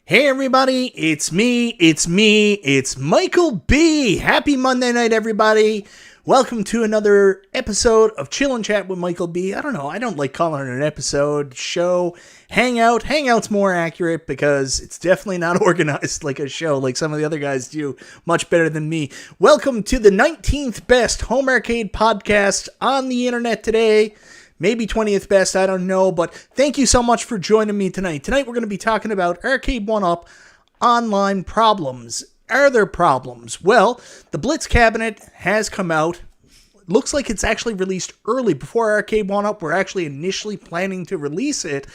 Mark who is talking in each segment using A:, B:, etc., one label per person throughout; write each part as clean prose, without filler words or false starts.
A: Hey everybody, it's me, Michael B. Happy Monday night, everybody. Welcome to another episode of Chill and Chat with Michael B. I don't like calling it an episode, show, hangout. Hangout's more accurate because it's definitely not organized like a show like some of the other guys do, much better than me. Welcome to the 19th best home arcade podcast on the internet today. Maybe 20th best, I don't know, but thank you so much for joining me tonight. Tonight we're going to be talking about Arcade1Up Online Problems. Are there problems? Well, the Blitz cabinet has come out. Looks like it's actually released early before Arcade1Up. We're actually initially planning to release it.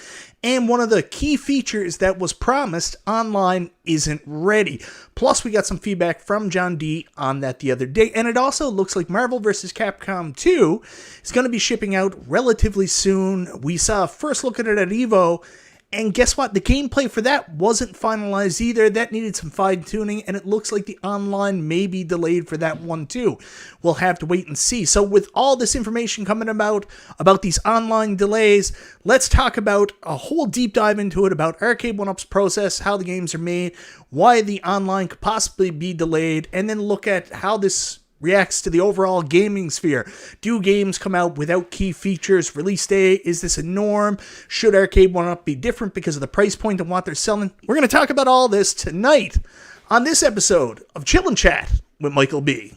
A: And one of the key features that was promised online isn't ready. Plus, we got some feedback from John D on that the other day. And it also looks like Marvel vs. Capcom 2 is going to be shipping out relatively soon. We saw a first look at it at EVO. And guess what? The gameplay for that wasn't finalized either. That needed some fine-tuning, and it looks like the online may be delayed for that one too. We'll have to wait and see. So with all this information coming about these online delays, let's talk about a whole deep dive into it, about Arcade1Up's process, how the games are made, why the online could possibly be delayed, and then look at how this reacts to the overall gaming sphere. Do games come out without key features? Release day, is this a norm? Should Arcade1Up be different because of the price point and what they're selling? We're going to talk about all this tonight on this episode of Chill and Chat with Michael B.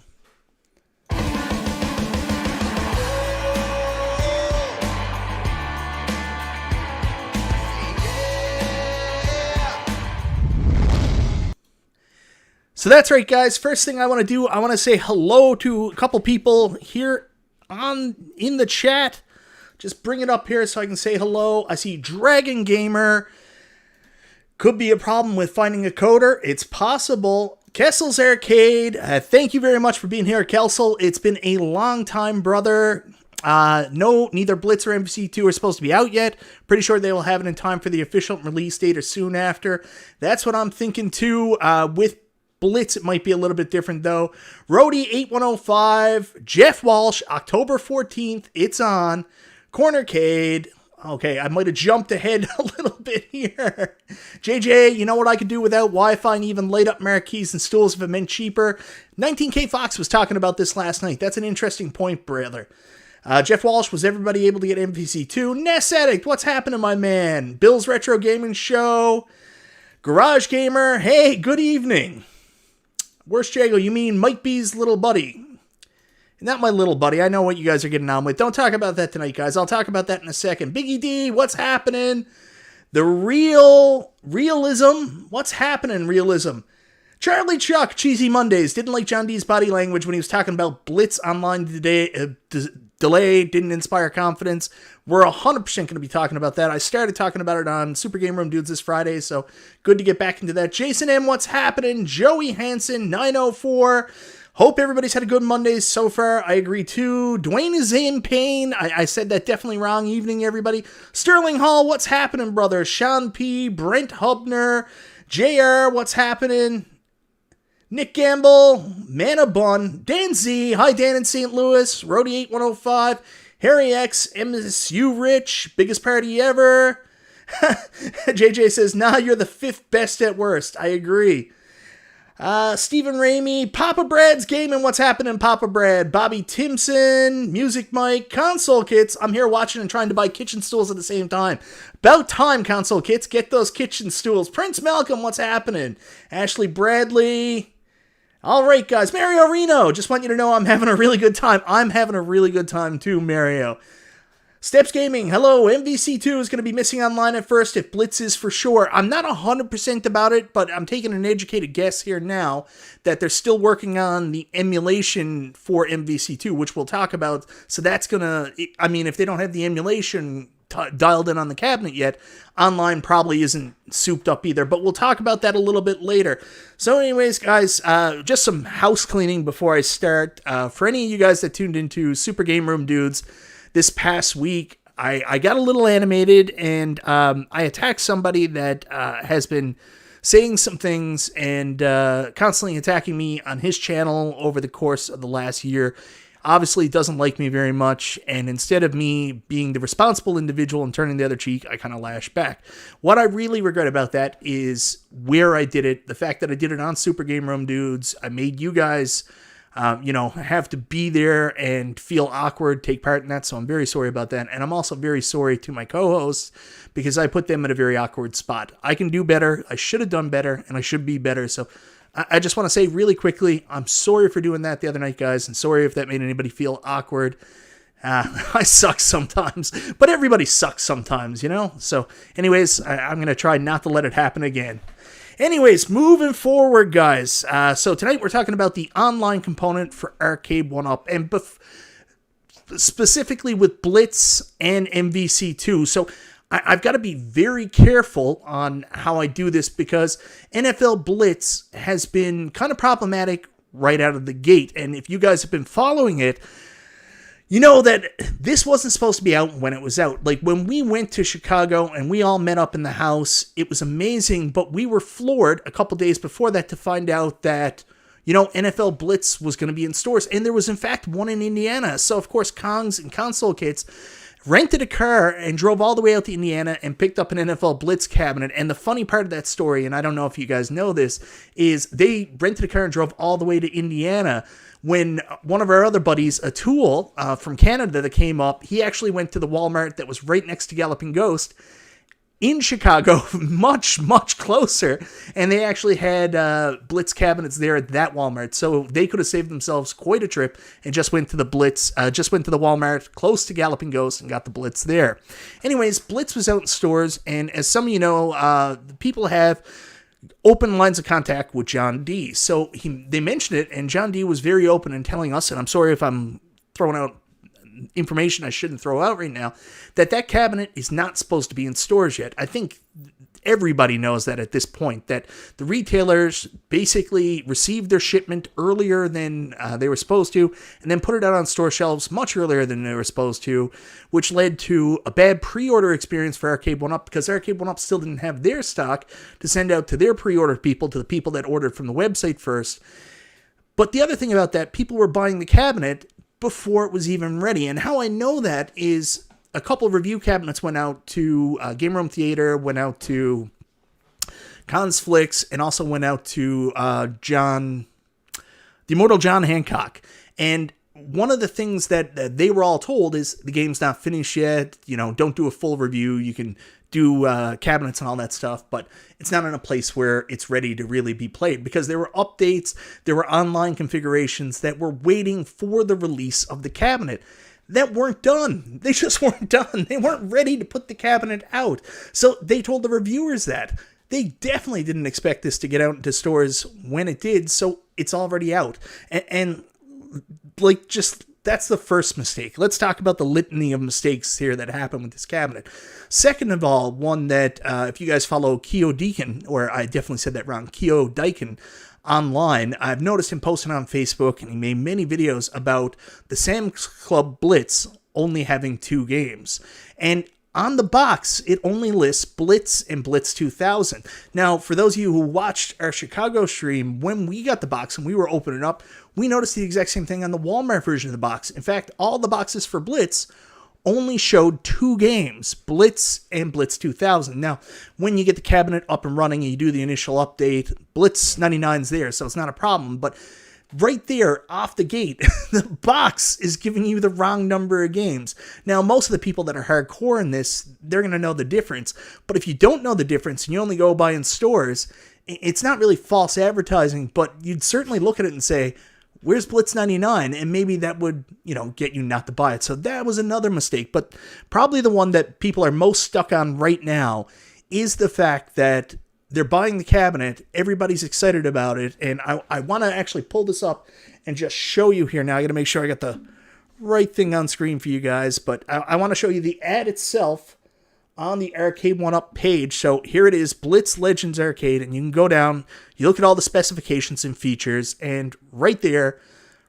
A: So that's right, guys. First thing I want to do, I want to say hello to a couple people here in the chat. Just bring it up here so I can say hello. I see Dragon Gamer. Could be a problem with finding a coder. It's possible. Kessel's Arcade. Thank you very much for being here, Kessel. It's been a long time, brother. No, neither Blitz or MVC2 are supposed to be out yet. Pretty sure they will have it in time for the official release date or soon after. That's what I'm thinking too. With Blitz, it might be a little bit different though. Rody8105, Jeff Walsh, October 14th, it's on. Cornercade, okay, I might have jumped ahead a little bit here. JJ, you know what I could do without Wi-Fi and even light up marquees and stools if it meant cheaper? 19K Fox was talking about this last night. That's an interesting point, brother. Jeff Walsh, was everybody able to get MVC2? Ness Addict, what's happening, my man? Bill's Retro Gaming Show. Garage Gamer, hey, good evening. Worst Jago, you mean Mike B's little buddy? Not my little buddy. I know what you guys are getting on with. Don't talk about that tonight, guys. I'll talk about that in a second. Biggie D, what's happening? The realism. What's happening, realism? Charlie Chuck, Cheesy Mondays. Didn't like John D's body language when he was talking about Blitz online today. Delay didn't inspire confidence. We're 100% going to be talking about that. I started talking about it on Super Game Room Dudes this Friday, so good to get back into that. Jason M, what's happening? Joey Hansen, 904. Hope everybody's had a good Monday so far. I agree too. Dwayne is in pain. I said that definitely wrong. Evening, everybody. Sterling Hall, what's happening, brother? Sean P, Brent Hubner, JR, what's happening? Nick Gamble, Mana Bun, Dan Z, hi Dan in St. Louis, Rody8105, Harry X, MSU Rich, biggest party ever. JJ says, nah, you're the fifth best at worst. I agree. Stephen Ramey, Papa Brad's Gaming, what's happening, Papa Brad? Bobby Timpson, Music Mike, Console Kits. I'm here watching and trying to buy kitchen stools at the same time. About time, Console Kits, get those kitchen stools. Prince Malcolm, what's happening? Ashley Bradley. All right, guys. Mario Reno. Just want you to know I'm having a really good time. I'm having a really good time too, Mario. Steps Gaming. Hello. MVC2 is going to be missing online at first if Blitz is for sure. I'm not 100% about it, but I'm taking an educated guess here now that they're still working on the emulation for MVC2, which we'll talk about. So that's going to, I mean, if they don't have the emulation dialed in on the cabinet yet, online probably isn't souped up either, but we'll talk about that a little bit later. So anyways, guys, just some house cleaning before I start. For any of you guys that tuned into Super Game Room Dudes this past week, I got a little animated, and I attacked somebody that has been saying some things and constantly attacking me on his channel over the course of the last year. obviously doesn't like me very much, and instead of me being the responsible individual and turning the other cheek, I kind of lash back. What I really regret about that is where I did it, the fact that I did it on Super Game Room Dudes. I made you guys have to be there and feel awkward, take part in that, so I'm very sorry about that. And I'm also very sorry to my co-hosts, because I put them in a very awkward spot. I can do better, I should have done better, and I should be better, so I just want to say really quickly, I'm sorry for doing that the other night, guys, and sorry if that made anybody feel awkward. I suck sometimes, but everybody sucks sometimes, So anyways, I'm going to try not to let it happen again. Anyways, moving forward, guys. So tonight we're talking about the online component for Arcade1Up, and specifically with Blitz and MVC2. So I've got to be very careful on how I do this, because NFL Blitz has been kind of problematic right out of the gate. And if you guys have been following it, you know that this wasn't supposed to be out when it was out. Like, when we went to Chicago and we all met up in the house, it was amazing, but we were floored a couple days before that to find out that, NFL Blitz was going to be in stores. And there was, in fact, one in Indiana. So, of course, Kongs and console kits rented a car and drove all the way out to Indiana and picked up an NFL Blitz cabinet. And the funny part of that story, and I don't know if you guys know this, is they rented a car and drove all the way to Indiana when one of our other buddies, Atul, from Canada that came up, he actually went to the Walmart that was right next to Galloping Ghost in Chicago, much, much closer, and they actually had Blitz cabinets there at that Walmart, so they could have saved themselves quite a trip and just went to the Walmart close to Galloping Ghost and got the Blitz there. Anyways, Blitz was out in stores, and as some of you know, people have open lines of contact with John D. So they mentioned it, and John D was very open in telling us, and I'm sorry if I'm throwing out information I shouldn't throw out right now, that cabinet is not supposed to be in stores yet. I think everybody knows that at this point, that the retailers basically received their shipment earlier than they were supposed to, and then put it out on store shelves much earlier than they were supposed to, which led to a bad pre-order experience for Arcade1Up, because Arcade1Up still didn't have their stock to send out to their pre-order people, to the people that ordered from the website first. But the other thing about that, people were buying the cabinet before it was even ready. And how I know that is a couple of review cabinets went out to Game Room Theater, went out to Consflix, and also went out to the immortal John Hancock. And one of the things that they were all told is the game's not finished yet. Don't do a full review. You can do cabinets and all that stuff, but it's not in a place where it's ready to really be played, because there were updates, there were online configurations that were waiting for the release of the cabinet that weren't done. They just weren't done. They weren't ready to put the cabinet out. So they told the reviewers that. They definitely didn't expect this to get out into stores when it did, so it's already out. And that's the first mistake. Let's talk about the litany of mistakes here that happened with this cabinet. Second of all, one that, if you guys follow Keo Deacon, or I definitely said that wrong, Keo Dyken online, I've noticed him posting on Facebook, and he made many videos about the Sam's Club Blitz only having 2 games. And on the box, it only lists Blitz and Blitz 2000. Now, for those of you who watched our Chicago stream, when we got the box and we were opening up, we noticed the exact same thing on the Walmart version of the box. In fact, all the boxes for Blitz only showed 2 games, Blitz and Blitz 2000. Now, when you get the cabinet up and running and you do the initial update, Blitz 99's there, so it's not a problem. But right there, off the gate, the box is giving you the wrong number of games. Now, most of the people that are hardcore in this, they're going to know the difference. But if you don't know the difference and you only go buy in stores, it's not really false advertising, but you'd certainly look at it and say, where's Blitz 99? And maybe that would, get you not to buy it. So that was another mistake. But probably the one that people are most stuck on right now is the fact that they're buying the cabinet, everybody's excited about it, and I want to actually pull this up and just show you here. Now, I got to make sure I got the right thing on screen for you guys, but I want to show you the ad itself on the Arcade1Up page. So here it is, Blitz Legends Arcade, and you can go down, you look at all the specifications and features, and right there,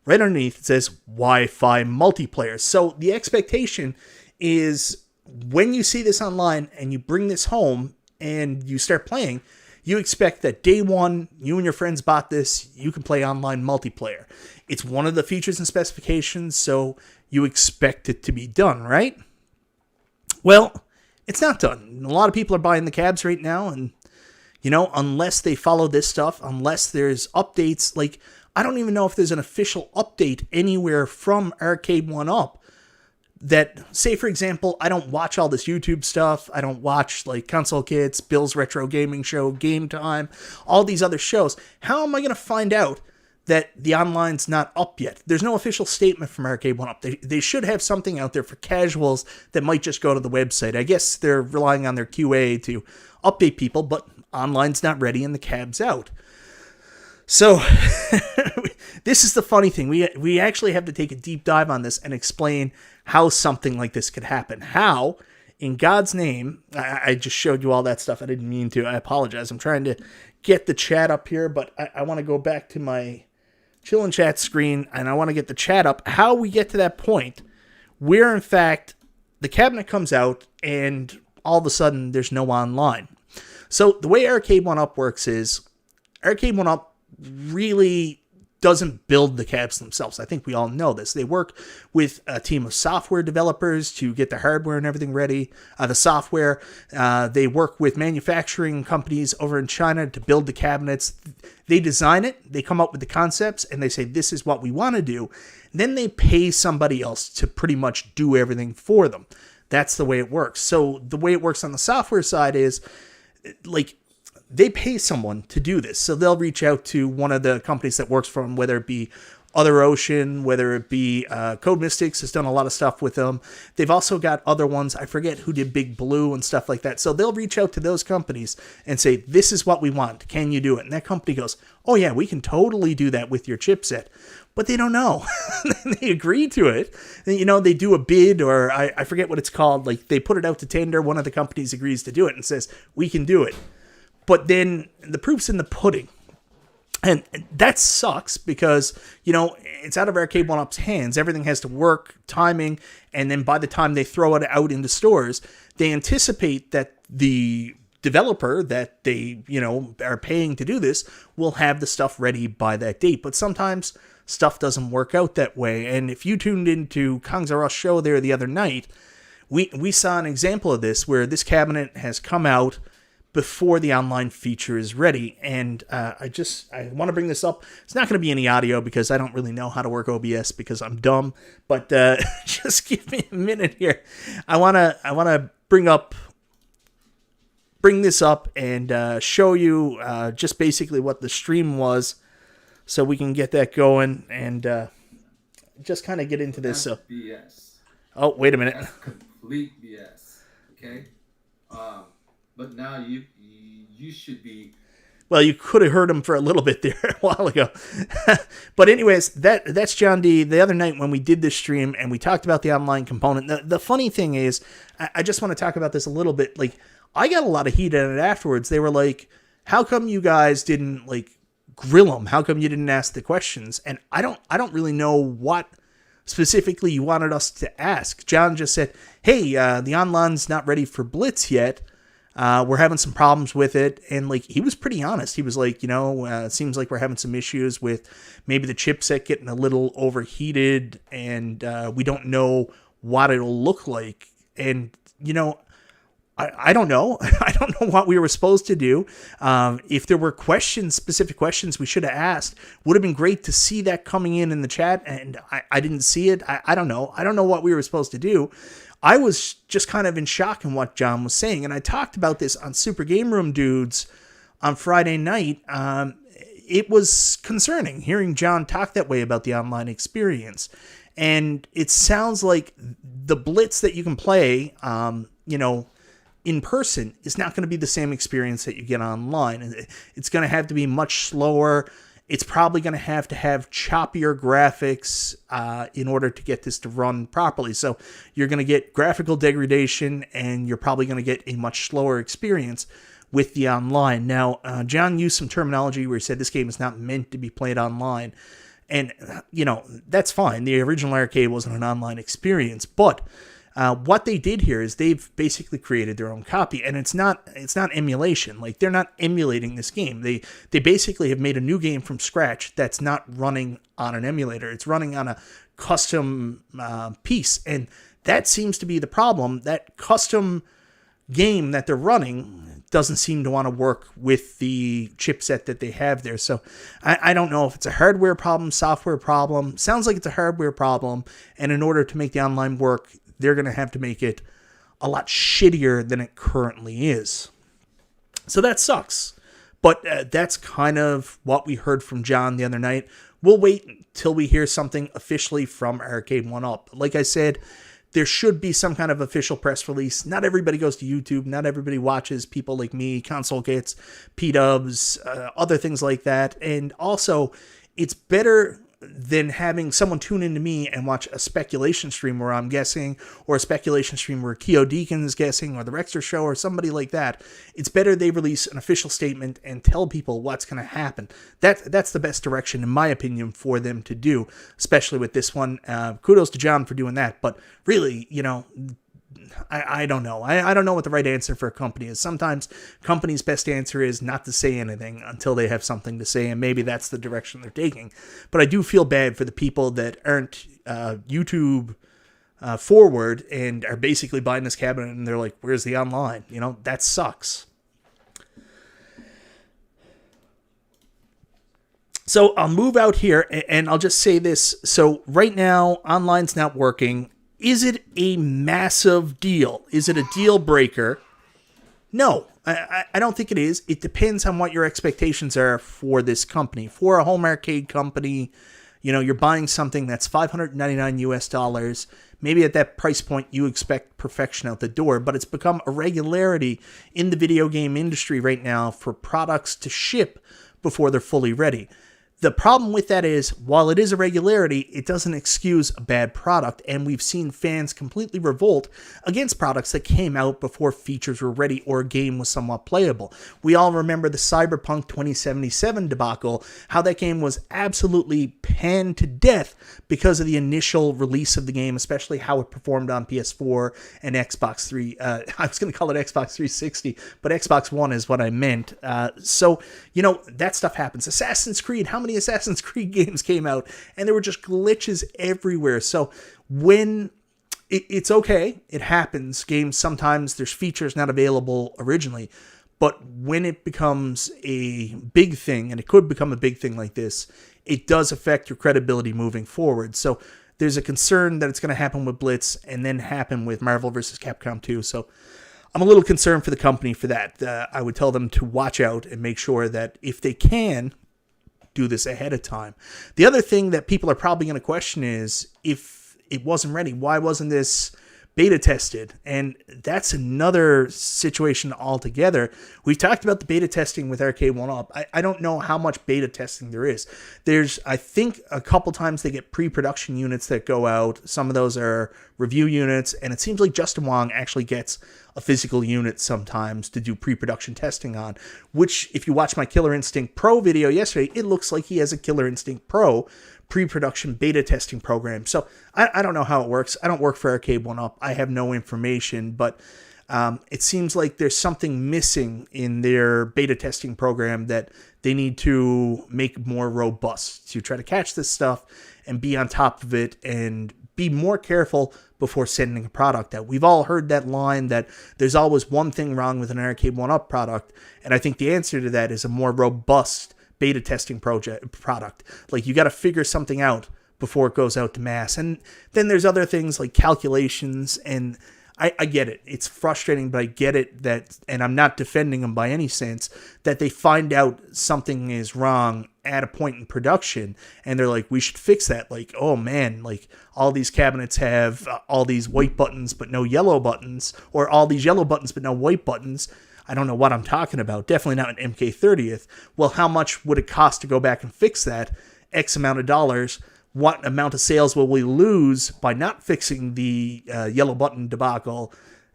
A: right underneath, it says Wi-Fi multiplayer. So the expectation is when you see this online and you bring this home and you start playing, you expect that day one, you and your friends bought this, you can play online multiplayer. It's one of the features and specifications, so you expect it to be done, right? Well, it's not done. A lot of people are buying the cabs right now, and, unless they follow this stuff, unless there's updates, like, I don't even know if there's an official update anywhere from Arcade1Up that, say, for example, I don't watch all this YouTube stuff. I don't watch, like, Console Kits, Bill's Retro Gaming Show, Game Time, all these other shows. How am I going to find out that the online's not up yet? There's no official statement from Arcade1Up. They should have something out there for casuals that might just go to the website. I guess they're relying on their QA to update people, but online's not ready and the cab's out. So this is the funny thing. We actually have to take a deep dive on this and explain how something like this could happen. How, in God's name, I just showed you all that stuff. I didn't mean to. I apologize. I'm trying to get the chat up here, but I want to go back to my chill and chat screen, and I want to get the chat up. How we get to that point where, in fact, the cabinet comes out and all of a sudden there's no online. So the way Arcade1Up works is Arcade1Up really doesn't build the cabs themselves. I think we all know this. They work with a team of software developers to get the hardware and everything ready, the software. They work with manufacturing companies over in China to build the cabinets. They design it, they come up with the concepts, and they say, this is what we want to do. Then they pay somebody else to pretty much do everything for them. That's the way it works. So the way it works on the software side is, like, they pay someone to do this. So they'll reach out to one of the companies that works for them, whether it be Other Ocean, whether it be Code Mystics has done a lot of stuff with them. They've also got other ones. I forget who did Big Blue and stuff like that. So they'll reach out to those companies and say, this is what we want. Can you do it? And that company goes, oh yeah, we can totally do that with your chipset. But they don't know. They agree to it. They do a bid, or I forget what it's called. Like, they put it out to tender. One of the companies agrees to do it and says, we can do it. But then the proof's in the pudding. And that sucks because, it's out of Arcade1Up's hands. Everything has to work, timing, and then by the time they throw it out into stores, they anticipate that the developer that they, are paying to do this will have the stuff ready by that date. But sometimes stuff doesn't work out that way. And if you tuned into Kongs R Us show there the other night, we saw an example of this where this cabinet has come out before the online feature is ready. And I want to bring this up. It's not going to be any audio because I don't really know how to work OBS because I'm dumb. But just give me a minute here. I want to bring this up and show you just basically what the stream was, so we can get that going and just kind of get into this.
B: That's BS.
A: Oh, wait a minute.
B: That's complete BS. Okay. But now you should be.
A: Well, you could have heard him for a little bit there a while ago. But anyways, that's John D. The other night when we did this stream and we talked about the online component. The funny thing is, I just want to talk about this a little bit. Like, I got a lot of heat at it afterwards. They were like, how come you guys didn't, like, grill them? How come you didn't ask the questions? And I don't really know what specifically you wanted us to ask. John just said, hey, the online's not ready for Blitz yet. We're having some problems with it. And, like, he was pretty honest. He was like, it seems like we're having some issues with maybe the chipset getting a little overheated, and we don't know what it'll look like. And, I don't know. I don't know what we were supposed to do. If there were specific questions we should have asked, would have been great to see that coming in the chat, and I didn't see it. I don't know. I don't know what we were supposed to do. I was just kind of in shock in what John was saying, and I talked about this on Super Game Room Dudes on Friday night. It was concerning hearing John talk that way about the online experience, and it sounds like the Blitz that you can play, in person is not going to be the same experience that you get online. It's going to have to be much slower. It's probably going to have choppier graphics in order to get this to run properly. So you're going to get graphical degradation, and you're probably going to get a much slower experience with the online. Now, John used some terminology where he said this game is not meant to be played online. And, that's fine. The original arcade wasn't an online experience. But What they did here is they've basically created their own copy, and it's not emulation. Like, they're not emulating this game. They basically have made a new game from scratch that's not running on an emulator. It's running on a custom piece, and that seems to be the problem. That custom game that they're running doesn't seem to want to work with the chipset that they have there. So I don't know if it's a hardware problem, software problem. Sounds like it's a hardware problem, and in order to make the online work, they're going to have to make it a lot shittier than it currently is. So that sucks. But that's kind of what we heard from John the other night. We'll wait until we hear something officially from Arcade1Up. Like I said, there should be some kind of official press release. Not everybody goes to YouTube. Not everybody watches people like me, Console Kits, P-Dubs, other things like that. And also, it's better than having someone tune into me and watch a speculation stream where I'm guessing, or a speculation stream where Keo Deacon is guessing, or the Rexter Show, or somebody like that. It's better they release an official statement and tell people what's going to happen. That's the best direction, in my opinion, for them to do, especially with this one. Kudos to John for doing that, but really, I don't know. I don't know what the right answer for a company is. Sometimes companies' best answer is not to say anything until they have something to say, and maybe that's the direction they're taking. But I do feel bad for the people that aren't YouTube forward and are basically buying this cabinet and they're like, where's the online? That sucks. So I'll move out here and I'll just say this. So right now, online's not working. Is it a massive deal? Is it a deal breaker? No, I don't think it is. It depends on what your expectations are for this company. For a home arcade company, you're buying something that's $599 US. Maybe at that price point, you expect perfection out the door, but it's become a regularity in the video game industry right now for products to ship before they're fully ready. The problem with that is, while it is a regularity, it doesn't excuse a bad product, and we've seen fans completely revolt against products that came out before features were ready or a game was somewhat playable. We all remember the Cyberpunk 2077 debacle, how that game was absolutely panned to death because of the initial release of the game, especially how it performed on PS4 and Xbox 3. I was going to call it Xbox 360, but Xbox One is what I meant. So, that stuff happens. Assassin's Creed, how many Assassin's Creed games came out and there were just glitches everywhere? So when it's okay, it happens. Games, sometimes there's features not available originally, but when it becomes a big thing, and it could become a big thing like this, it does affect your credibility moving forward. So there's a concern that it's going to happen with Blitz and then happen with Marvel vs. Capcom 2. So I'm a little concerned for the company for that. I would tell them to watch out and make sure that if they can, do this ahead of time. The other thing that people are probably going to question is, if it wasn't ready, why wasn't this beta tested? And that's another situation altogether. We've talked about the beta testing with Arcade1Up. I don't know how much beta testing there is. There's, I think, a couple times they get pre-production units that go out. Some of those are review units, and it seems like Justin Wong actually gets a physical unit sometimes to do pre-production testing on, which, if you watch my Killer Instinct Pro video yesterday, it looks like he has a Killer Instinct Pro pre-production beta testing program. So I don't know how it works. I don't work for Arcade1Up. I have no information, but it seems like there's something missing in their beta testing program that they need to make more robust to try to catch this stuff and be on top of it and be more careful before sending a product out. We've all heard that line that there's always one thing wrong with an Arcade1Up product, and I think the answer to that is a more robust beta testing product. Like, you got to figure something out before it goes out to mass. And then there's other things like calculations, and I get it. It's frustrating, but I get it that, and I'm not defending them by any sense, that they find out something is wrong at a point in production, and they're like, we should fix that. Like, oh man, like, all these cabinets have all these white buttons but no yellow buttons, or all these yellow buttons but no white buttons. I don't know what I'm talking about. Definitely not an MK30th. Well, how much would it cost to go back and fix that? X amount of dollars. What amount of sales will we lose by not fixing the yellow button debacle?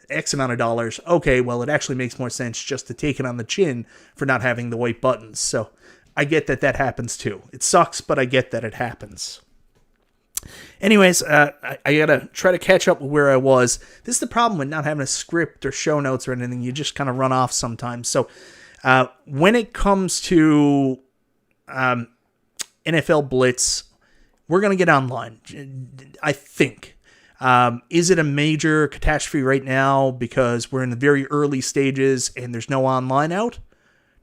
A: X amount of dollars. Okay, well, it actually makes more sense just to take it on the chin for not having the white buttons. So I get that happens too. It sucks, but I get that it happens. Anyways, I gotta try to catch up with where I was. This is the problem with not having a script or show notes or anything. You just kind of run off sometimes. So when it comes to NFL Blitz, we're going to get online, I think. Is it a major catastrophe right now because we're in the very early stages and there's no online out?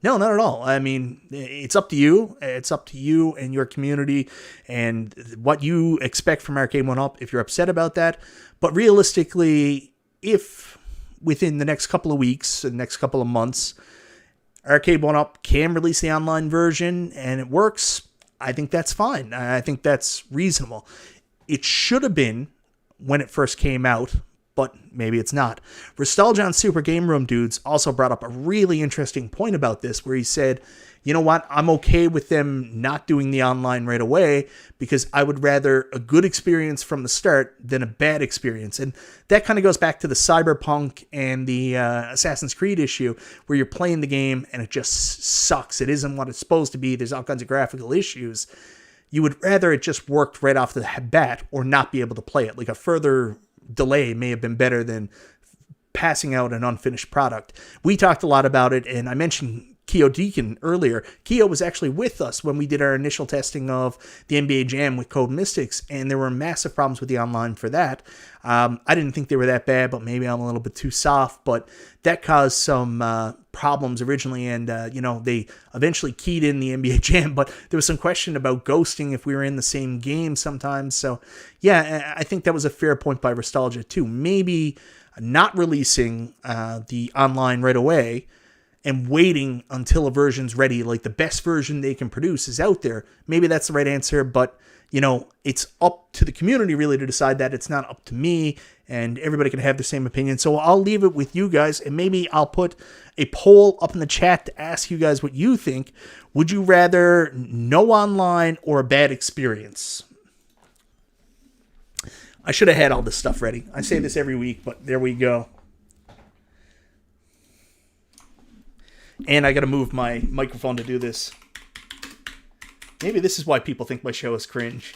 A: No, not at all. I mean, it's up to you. It's up to you and your community and what you expect from Arcade1Up if you're upset about that. But realistically, if within the next couple of weeks, the next couple of months, Arcade1Up can release the online version and it works, I think that's fine. I think that's reasonable. It should have been when it first came out, but maybe it's not. Nostalgia on Super Game Room Dudes also brought up a really interesting point about this, where he said, you know what, I'm okay with them not doing the online right away because I would rather a good experience from the start than a bad experience. And that kind of goes back to the Cyberpunk and the Assassin's Creed issue, where you're playing the game and it just sucks. It isn't what it's supposed to be. There's all kinds of graphical issues. You would rather it just worked right off the bat or not be able to play it. Like a further delay may have been better than passing out an unfinished product. We talked a lot about it, and I mentioned Keo Deacon earlier. Keo was actually with us when we did our initial testing of the NBA Jam with Code Mystics, and there were massive problems with the online for that. I didn't think they were that bad, but maybe I'm a little bit too soft, but that caused some problems originally, and they eventually keyed in the NBA Jam, but there was some question about ghosting if we were in the same game sometimes. So yeah, I think that was a fair point by Nostalgia too. Maybe not releasing the online right away and waiting until a version's ready, like the best version they can produce is out there. Maybe that's the right answer, but it's up to the community really to decide that. It's not up to me, and everybody can have the same opinion. So I'll leave it with you guys, and maybe I'll put a poll up in the chat to ask you guys what you think. Would you rather no online or a bad experience? I should have had all this stuff ready. I say this every week, but there we go. And I got to move my microphone to do this. Maybe this is why people think my show is cringe.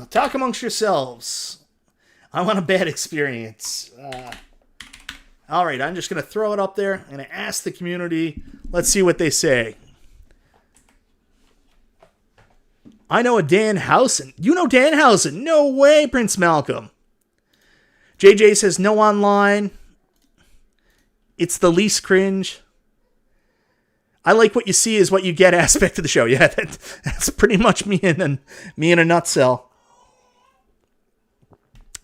A: Talk amongst yourselves. I want a bad experience. All right, I'm just going to throw it up there and ask the community. Let's see what they say. I know a Dan Housen. You know Dan Housen? No way, Prince Malcolm. JJ says no online. It's the least cringe. I like what you see is what you get aspect of the show. Yeah, that's pretty much me in a nutshell.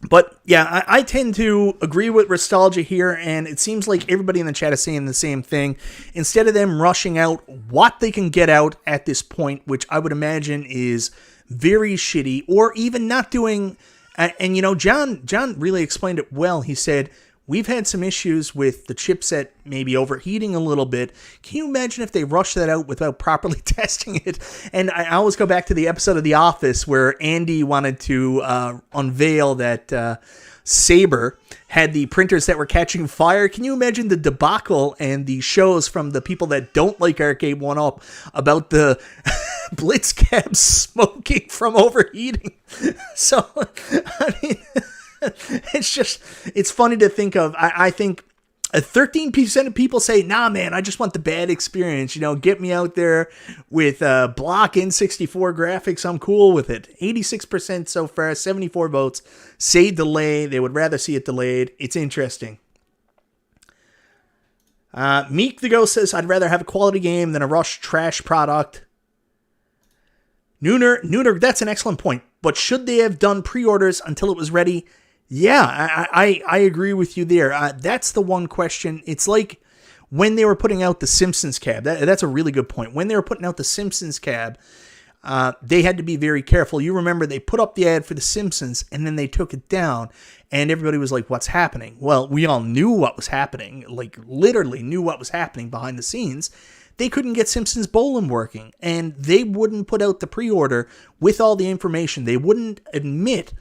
A: But yeah, I tend to agree with Nostalgia here, and it seems like everybody in the chat is saying the same thing. Instead of them rushing out what they can get out at this point, which I would imagine is very shitty, or even not doing. And John really explained it well. He said, we've had some issues with the chipset maybe overheating a little bit. Can you imagine if they rushed that out without properly testing it? And I always go back to the episode of The Office where Andy wanted to unveil that Saber had the printers that were catching fire. Can you imagine the debacle and the shows from the people that don't like Arcade1Up about the Blitz cabs smoking from overheating? So, I mean... it's funny to think of. I think 13% of people say, nah, man, I just want the bad experience. Get me out there with block N64 graphics. I'm cool with it. 86% so far, 74 votes say delay. They would rather see it delayed. It's interesting. Meek the Ghost says, I'd rather have a quality game than a rush trash product. Nooner, that's an excellent point. But should they have done pre-orders until it was ready? Yeah, I agree with you there. That's the one question. It's like when they were putting out the Simpsons cab. That's a really good point. When they were putting out the Simpsons cab, they had to be very careful. You remember they put up the ad for The Simpsons and then they took it down and everybody was like, what's happening? Well, we all knew what was happening, like literally knew what was happening behind the scenes. They couldn't get Simpsons Bowling working and they wouldn't put out the pre-order with all the information. They wouldn't admit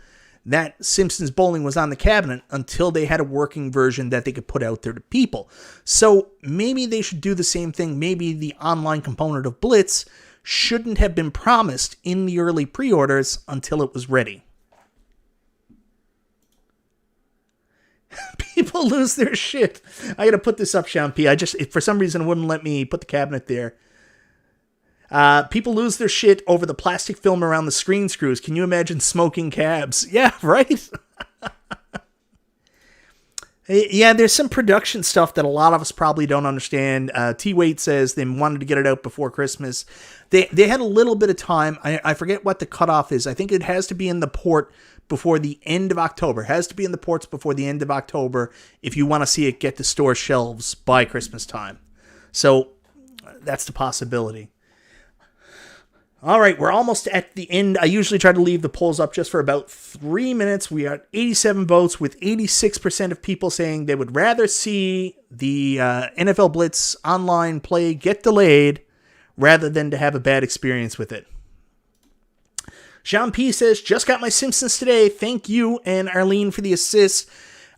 A: that Simpsons Bowling was on the cabinet until they had a working version that they could put out there to people. So maybe they should do the same thing. Maybe the online component of Blitz shouldn't have been promised in the early pre-orders until it was ready. People lose their shit. I gotta put this up, Sean P. For some reason, it wouldn't let me put the cabinet there. People lose their shit over the plastic film around the screen screws. Can you imagine smoking cabs? Yeah, right? Yeah, there's some production stuff that a lot of us probably don't understand. T-Wait says they wanted to get it out before Christmas. They had a little bit of time. I forget what the cutoff is. I think it has to be in the port before the end of October. It has to be in the ports before the end of October if you want to see it get to store shelves by Christmas time. So that's the possibility. All right, we're almost at the end. I usually try to leave the polls up just for about 3 minutes. We are 87 votes with 86% of people saying they would rather see the NFL Blitz online play get delayed rather than to have a bad experience with it. Jean P says, just got my Simpsons today. Thank you and Arlene for the assist.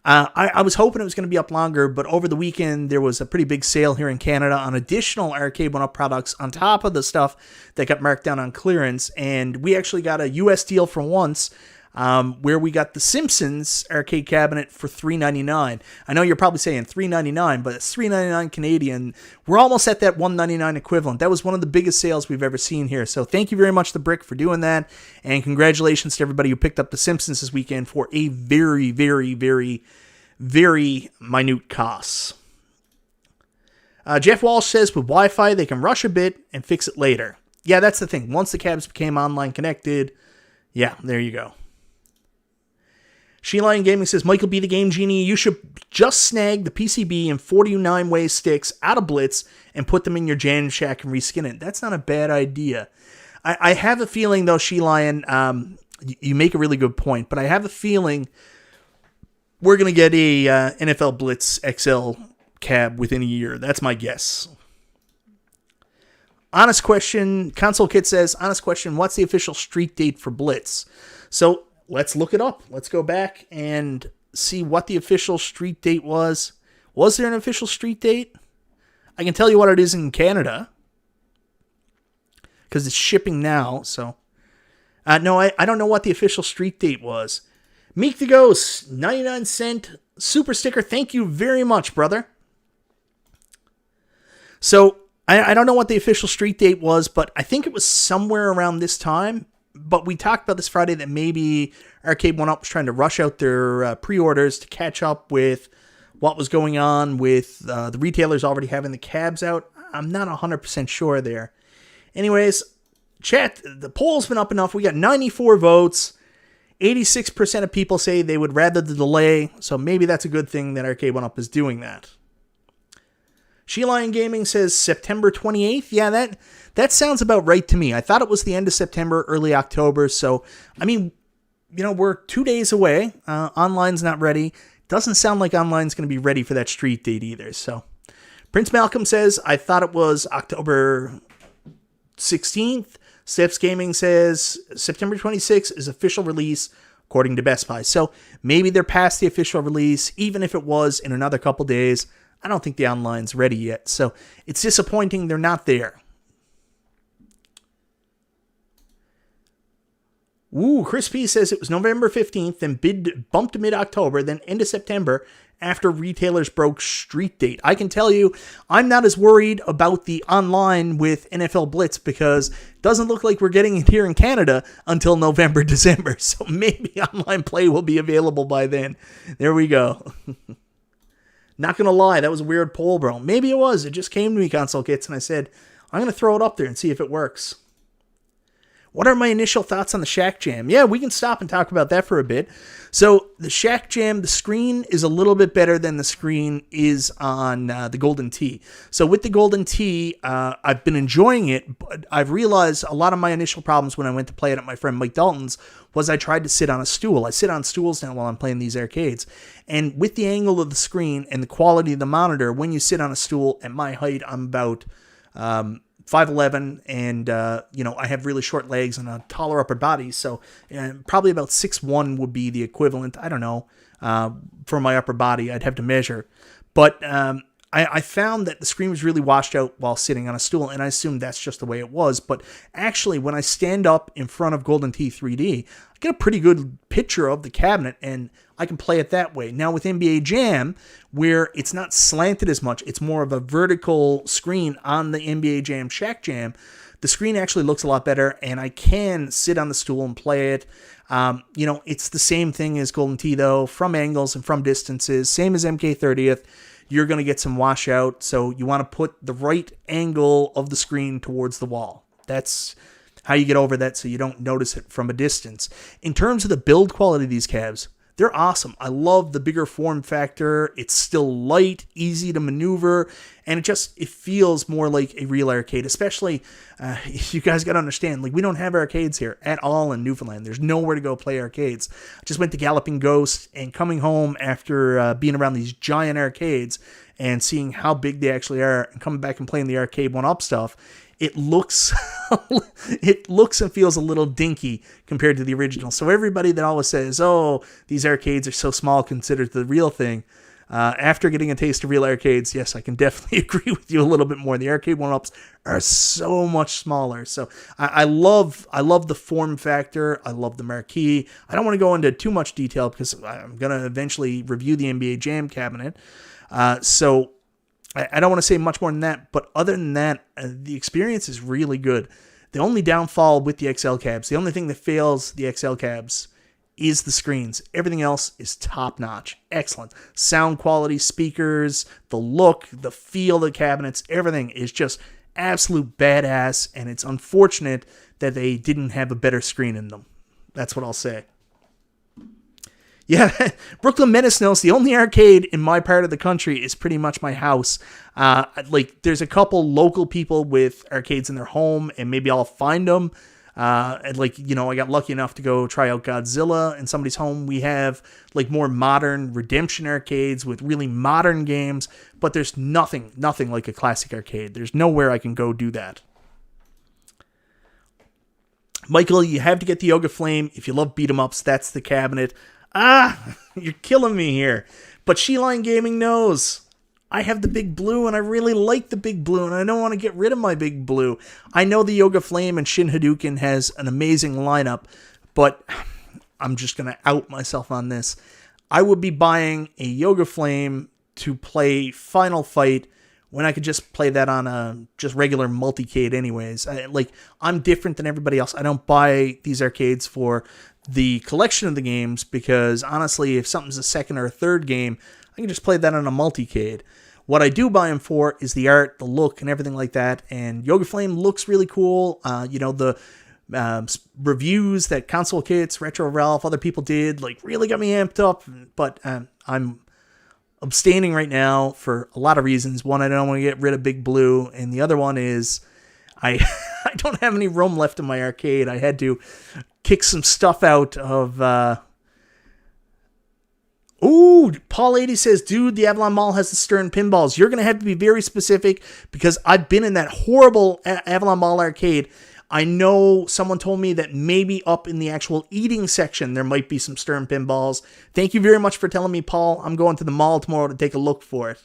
A: I was hoping it was going to be up longer, but over the weekend, there was a pretty big sale here in Canada on additional Arcade1Up products on top of the stuff that got marked down on clearance. And we actually got a US deal for once, where we got the Simpsons arcade cabinet for $3.99. I know you're probably saying $3.99, but it's $3.99 Canadian. We're almost at that $1.99 equivalent. That was one of the biggest sales we've ever seen here. So thank you very much, The Brick, for doing that. And congratulations to everybody who picked up the Simpsons this weekend for a very, very, very, very minute cost. Jeff Walsh says, with Wi-Fi, they can rush a bit and fix it later. Yeah, that's the thing. Once the cabs became online connected, yeah, there you go. She-Lion Gaming says, Michael B. the Game Genie, you should just snag the PCB and 49-way sticks out of Blitz and put them in your Jam Shaq and reskin it. That's not a bad idea. I have a feeling, though, She-Lion, you make a really good point, but I have a feeling we're going to get a NFL Blitz XL cab within a year. That's my guess. Honest question, Console Kit says, honest question, what's the official street date for Blitz? So let's look it up. Let's go back and see what the official street date was. Was there an official street date? I can tell you what it is in Canada, because it's shipping now. So, no, I don't know what the official street date was. Meek the Ghost, 99-cent super sticker. Thank you very much, brother. So, I don't know what the official street date was, but I think it was somewhere around this time. But we talked about this Friday that maybe Arcade1Up was trying to rush out their pre-orders to catch up with what was going on with the retailers already having the cabs out. I'm not 100% sure there. Anyways, chat, the poll's been up enough. We got 94 votes. 86% of people say they would rather the delay, so maybe that's a good thing that Arcade1Up is doing that. She-Lion Gaming says September 28th. Yeah, that sounds about right to me. I thought it was the end of September, early October. So, I mean, we're 2 days away. Online's not ready. Doesn't sound like online's going to be ready for that street date either. So, Prince Malcolm says, I thought it was October 16th. Steps Gaming says September 26th is official release, according to Best Buy. So, maybe they're past the official release, even if it was in another couple days. I don't think the online's ready yet, so it's disappointing they're not there. Ooh, Chris P says it was November 15th, then bumped to mid-October, then into September after retailers broke street date. I can tell you, I'm not as worried about the online with NFL Blitz because it doesn't look like we're getting it here in Canada until November, December. So maybe online play will be available by then. There we go. Not going to lie, that was a weird poll, bro. Maybe it was. It just came to me, Console Kits, and I said, I'm going to throw it up there and see if it works. What are my initial thoughts on the Shaq Jam? Yeah, we can stop and talk about that for a bit. So the Shaq Jam, the screen is a little bit better than the screen is on the Golden Tee. So with the Golden Tee, I've been enjoying it, but I've realized a lot of my initial problems when I went to play it at my friend Mike Dalton's was I tried to sit on a stool. I sit on stools now while I'm playing these arcades. And with the angle of the screen and the quality of the monitor, when you sit on a stool at my height, I'm about 5'11", and I have really short legs and a taller upper body, so probably about 6'1" would be the equivalent. I don't know, for my upper body, I'd have to measure. But I found that the screen was really washed out while sitting on a stool, and I assumed that's just the way it was. But actually, when I stand up in front of Golden Tee 3D, I get a pretty good picture of the cabinet, and I can play it that way. Now with NBA Jam, where it's not slanted as much, it's more of a vertical screen on the NBA Jam Shaq Jam, the screen actually looks a lot better, and I can sit on the stool and play it. It's the same thing as Golden Tee, though, from angles and from distances, same as MK30th. You're going to get some washout, so you want to put the right angle of the screen towards the wall. That's how you get over that so you don't notice it from a distance. In terms of the build quality of these cabs, they're awesome. I love the bigger form factor. It's still light, easy to maneuver, and it feels more like a real arcade. Especially, you guys got to understand, we don't have arcades here at all in Newfoundland. There's nowhere to go play arcades. I just went to Galloping Ghost, and coming home after being around these giant arcades and seeing how big they actually are, and coming back and playing the Arcade1Up stuff, it looks and feels a little dinky compared to the original. So everybody that always says, oh, these arcades are so small considered the real thing, after getting a taste of real arcades, yes, I can definitely agree with you a little bit more. The Arcade1Ups are so much smaller. So I love the form factor. I love the marquee. I don't want to go into too much detail because I'm going to eventually review the NBA Jam cabinet. So I don't want to say much more than that, but other than that, the experience is really good. The only downfall with the XL cabs, the only thing that fails the XL cabs is the screens. Everything else is top-notch. Excellent. Sound quality, speakers, the look, the feel of the cabinets, everything is just absolute badass, and it's unfortunate that they didn't have a better screen in them. That's what I'll say. Yeah, Brooklyn Menace knows the only arcade in my part of the country is pretty much my house. There's a couple local people with arcades in their home, and maybe I'll find them. I got lucky enough to go try out Godzilla in somebody's home. We have more modern Redemption arcades with really modern games, but there's nothing like a classic arcade. There's nowhere I can go do that. Michael, you have to get the Yoga Flame. If you love beat 'em ups, that's the cabinet. You're killing me here. But Sheline Gaming knows I have the Big Blue, and I really like the Big Blue, and I don't want to get rid of my Big Blue. I know the Yoga Flame and Shin Hadouken has an amazing lineup, but I'm just going to out myself on this. I would be buying a Yoga Flame to play Final Fight when I could just play that on a just regular multicade anyways. I'm different than everybody else. I don't buy these arcades for the collection of the games because, honestly, if something's a second or a third game, I can just play that on a multicade. What I do buy them for is the art, the look, and everything like that. And Yoga Flame looks really cool. The reviews that Console Kits, Retro Ralph, other people did, really got me amped up. But I'm abstaining right now for a lot of reasons. One, I don't want to get rid of Big Blue, and the other one is I don't have any room left in my arcade. I had to kick some stuff out of... Paul 80 says, dude, the Avalon Mall has the Stern pinballs. You're going to have to be very specific because I've been in that horrible Avalon Mall arcade. I know someone told me that maybe up in the actual eating section there might be some Stern pinballs. Thank you very much for telling me, Paul. I'm going to the mall tomorrow to take a look for it.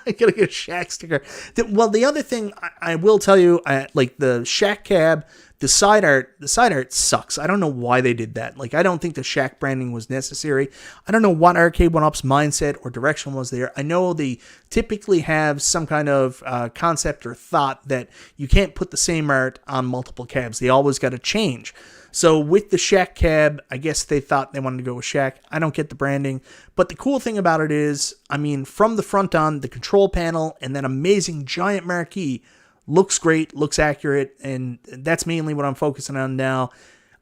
A: I gotta get a Shaq sticker. Well, the other thing I will tell you, the Shaq cab, the side art sucks. I don't know why they did that. I don't think the Shaq branding was necessary. I don't know what Arcade1Up's mindset or direction was there. I know they typically have some kind of concept or thought that you can't put the same art on multiple cabs. They always got to change. So with the Shaq cab, I guess they thought they wanted to go with Shaq. I don't get the branding. But the cool thing about it is, from the front on, the control panel and that amazing giant marquee looks great, looks accurate, and that's mainly what I'm focusing on now.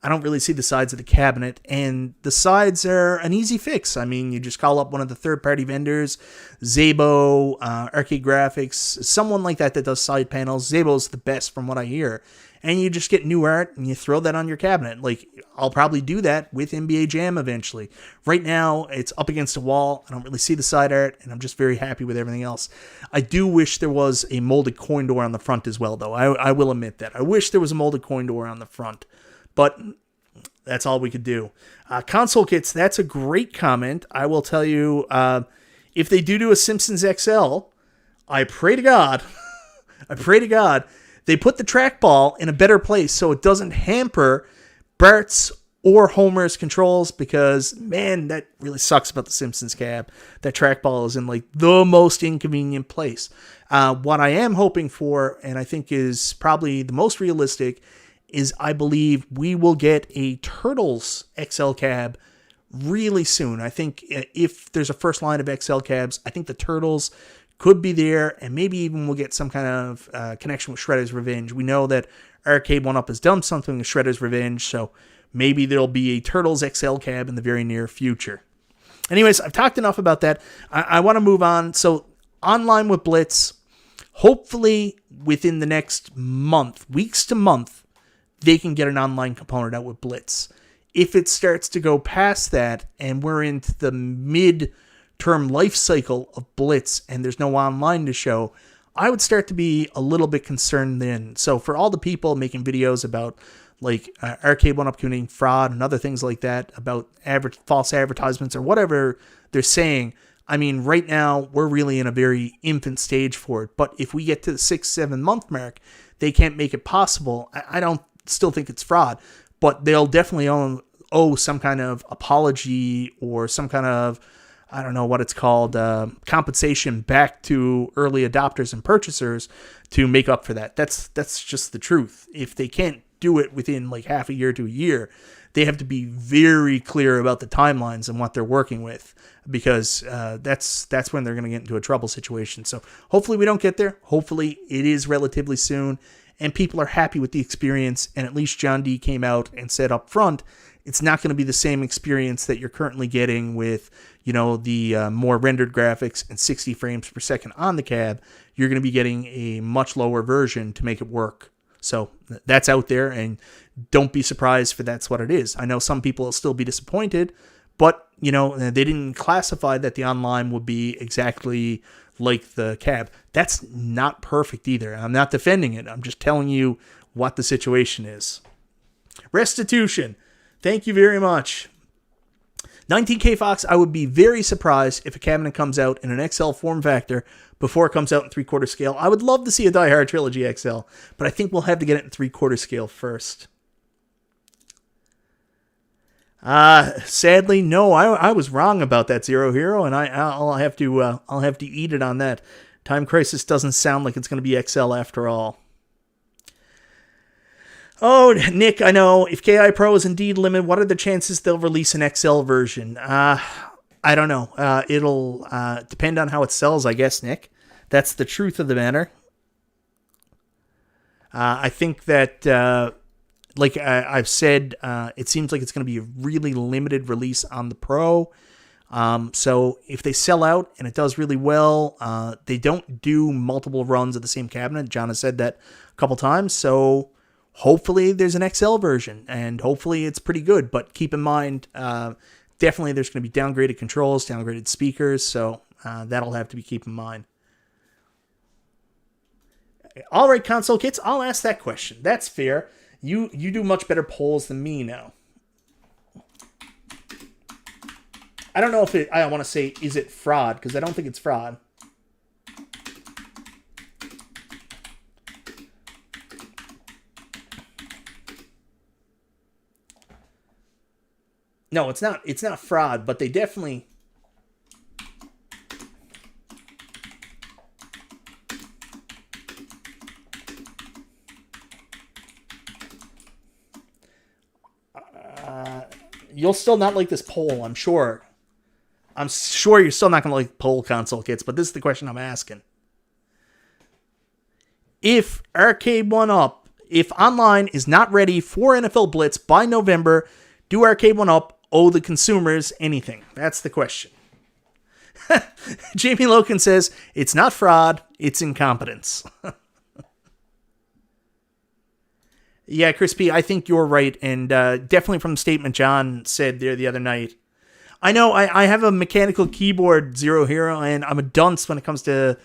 A: I don't really see the sides of the cabinet, and the sides are an easy fix. I mean, you just call up one of the third-party vendors, Zabo, Arcade Graphics, someone like that does side panels. Zabo's the best from what I hear. And you just get new art, and you throw that on your cabinet. Like, I'll probably do that with NBA Jam eventually. Right now, it's up against a wall. I don't really see the side art, and I'm just very happy with everything else. I do wish there was a molded coin door on the front as well, though. I will admit that. I wish there was a molded coin door on the front. But that's all we could do. Console kits, that's a great comment. I will tell you, if they do a Simpsons XL, I pray to God, they put the trackball in a better place so it doesn't hamper Bart's or Homer's controls, because, man, that really sucks about the Simpsons cab. That trackball is in, like, the most inconvenient place. What I am hoping for, and I think is probably the most realistic, is I believe we will get a Turtles XL cab really soon. I think if there's a first line of XL cabs, I think the Turtles could be there, and maybe even we'll get some kind of connection with Shredder's Revenge. We know that Arcade1Up has done something with Shredder's Revenge, so maybe there'll be a Turtles XL cab in the very near future. Anyways, I've talked enough about that. I want to move on. So, online with Blitz, hopefully within the next month, weeks to month, they can get an online component out with Blitz. If it starts to go past that and we're into the mid-term life cycle of Blitz and there's no online to show, I would start to be a little bit concerned then. So for all the people making videos about like Arcade1Up committing fraud and other things like that, about false advertisements or whatever they're saying, I mean, right now we're really in a very infant stage for it. But if we get to the 6-7 month mark, they can't make it possible. I don't still think it's fraud, but they'll definitely owe some kind of apology or some kind of, I don't know what it's called, compensation back to early adopters and purchasers to make up for that. That's just the truth. If they can't do it within like half a year to a year, they have to be very clear about the timelines and what they're working with, because that's when they're going to get into a trouble situation. So hopefully we don't get there. Hopefully it is relatively soon, and people are happy with the experience, and at least John D came out and said up front, it's not going to be the same experience that you're currently getting with, you know, the more rendered graphics and 60 frames per second on the cab. You're going to be getting a much lower version to make it work. So that's out there, and don't be surprised if that's what it is. I know some people will still be disappointed, but, you know, they didn't classify that the online would be exactly like the cab. That's not perfect either. I'm not defending it. I'm just telling you what the situation is. Restitution. Thank you very much. 19K Fox, I would be very surprised if a cabinet comes out in an XL form factor before it comes out in 3/4 scale. I would love to see a Die Hard Trilogy XL, but I think we'll have to get it in 3/4 scale first. Sadly, no, I was wrong about that, Zero Hero, and I'll have to eat it on that. Time Crisis doesn't sound like it's going to be XL after all. Oh, Nick, I know. If KI Pro is indeed limited, what are the chances they'll release an XL version? I don't know. It'll depend on how it sells, I guess, Nick. That's the truth of the matter. I think that, like I've said, it seems like it's going to be a really limited release on the Pro. So if they sell out and it does really well, they don't do multiple runs of the same cabinet. John has said that a couple times. So hopefully there's an XL version, and hopefully it's pretty good. But keep in mind, definitely there's going to be downgraded controls, downgraded speakers. So that'll have to be kept in mind. All right, console kits, I'll ask that question. That's fair. You do much better polls than me now. I don't know if I want to say, is it fraud? Because I don't think it's fraud. No, it's not. It's not fraud, but they definitely. You'll still not like this poll, I'm sure. I'm sure you're still not going to like poll console kits, but this is the question I'm asking. if if online is not ready for NFL Blitz by November, do Arcade1Up owe the consumers anything? That's the question. Jamie Loken says, it's not fraud, it's incompetence. Yeah, Chris P., I think you're right, and definitely from the statement John said there the other night. I know I have a mechanical keyboard, Zero Hero, and I'm a dunce when it comes to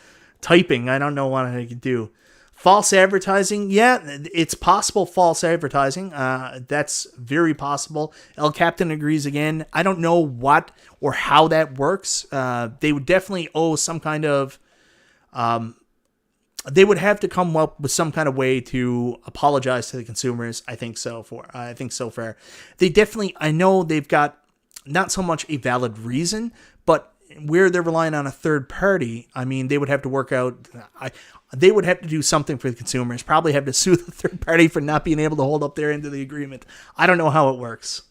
A: typing. I don't know what I can do. False advertising, yeah, it's possible false advertising. That's very possible. El Captain agrees again. I don't know what or how that works. They would definitely owe some kind of... they would have to come up with some kind of way to apologize to the consumers. I think so far. They definitely... I know they've got not so much a valid reason, but where they're relying on a third party, I mean, they would have to work out... They would have to do something for the consumers, probably have to sue the third party for not being able to hold up their end of the agreement. I don't know how it works.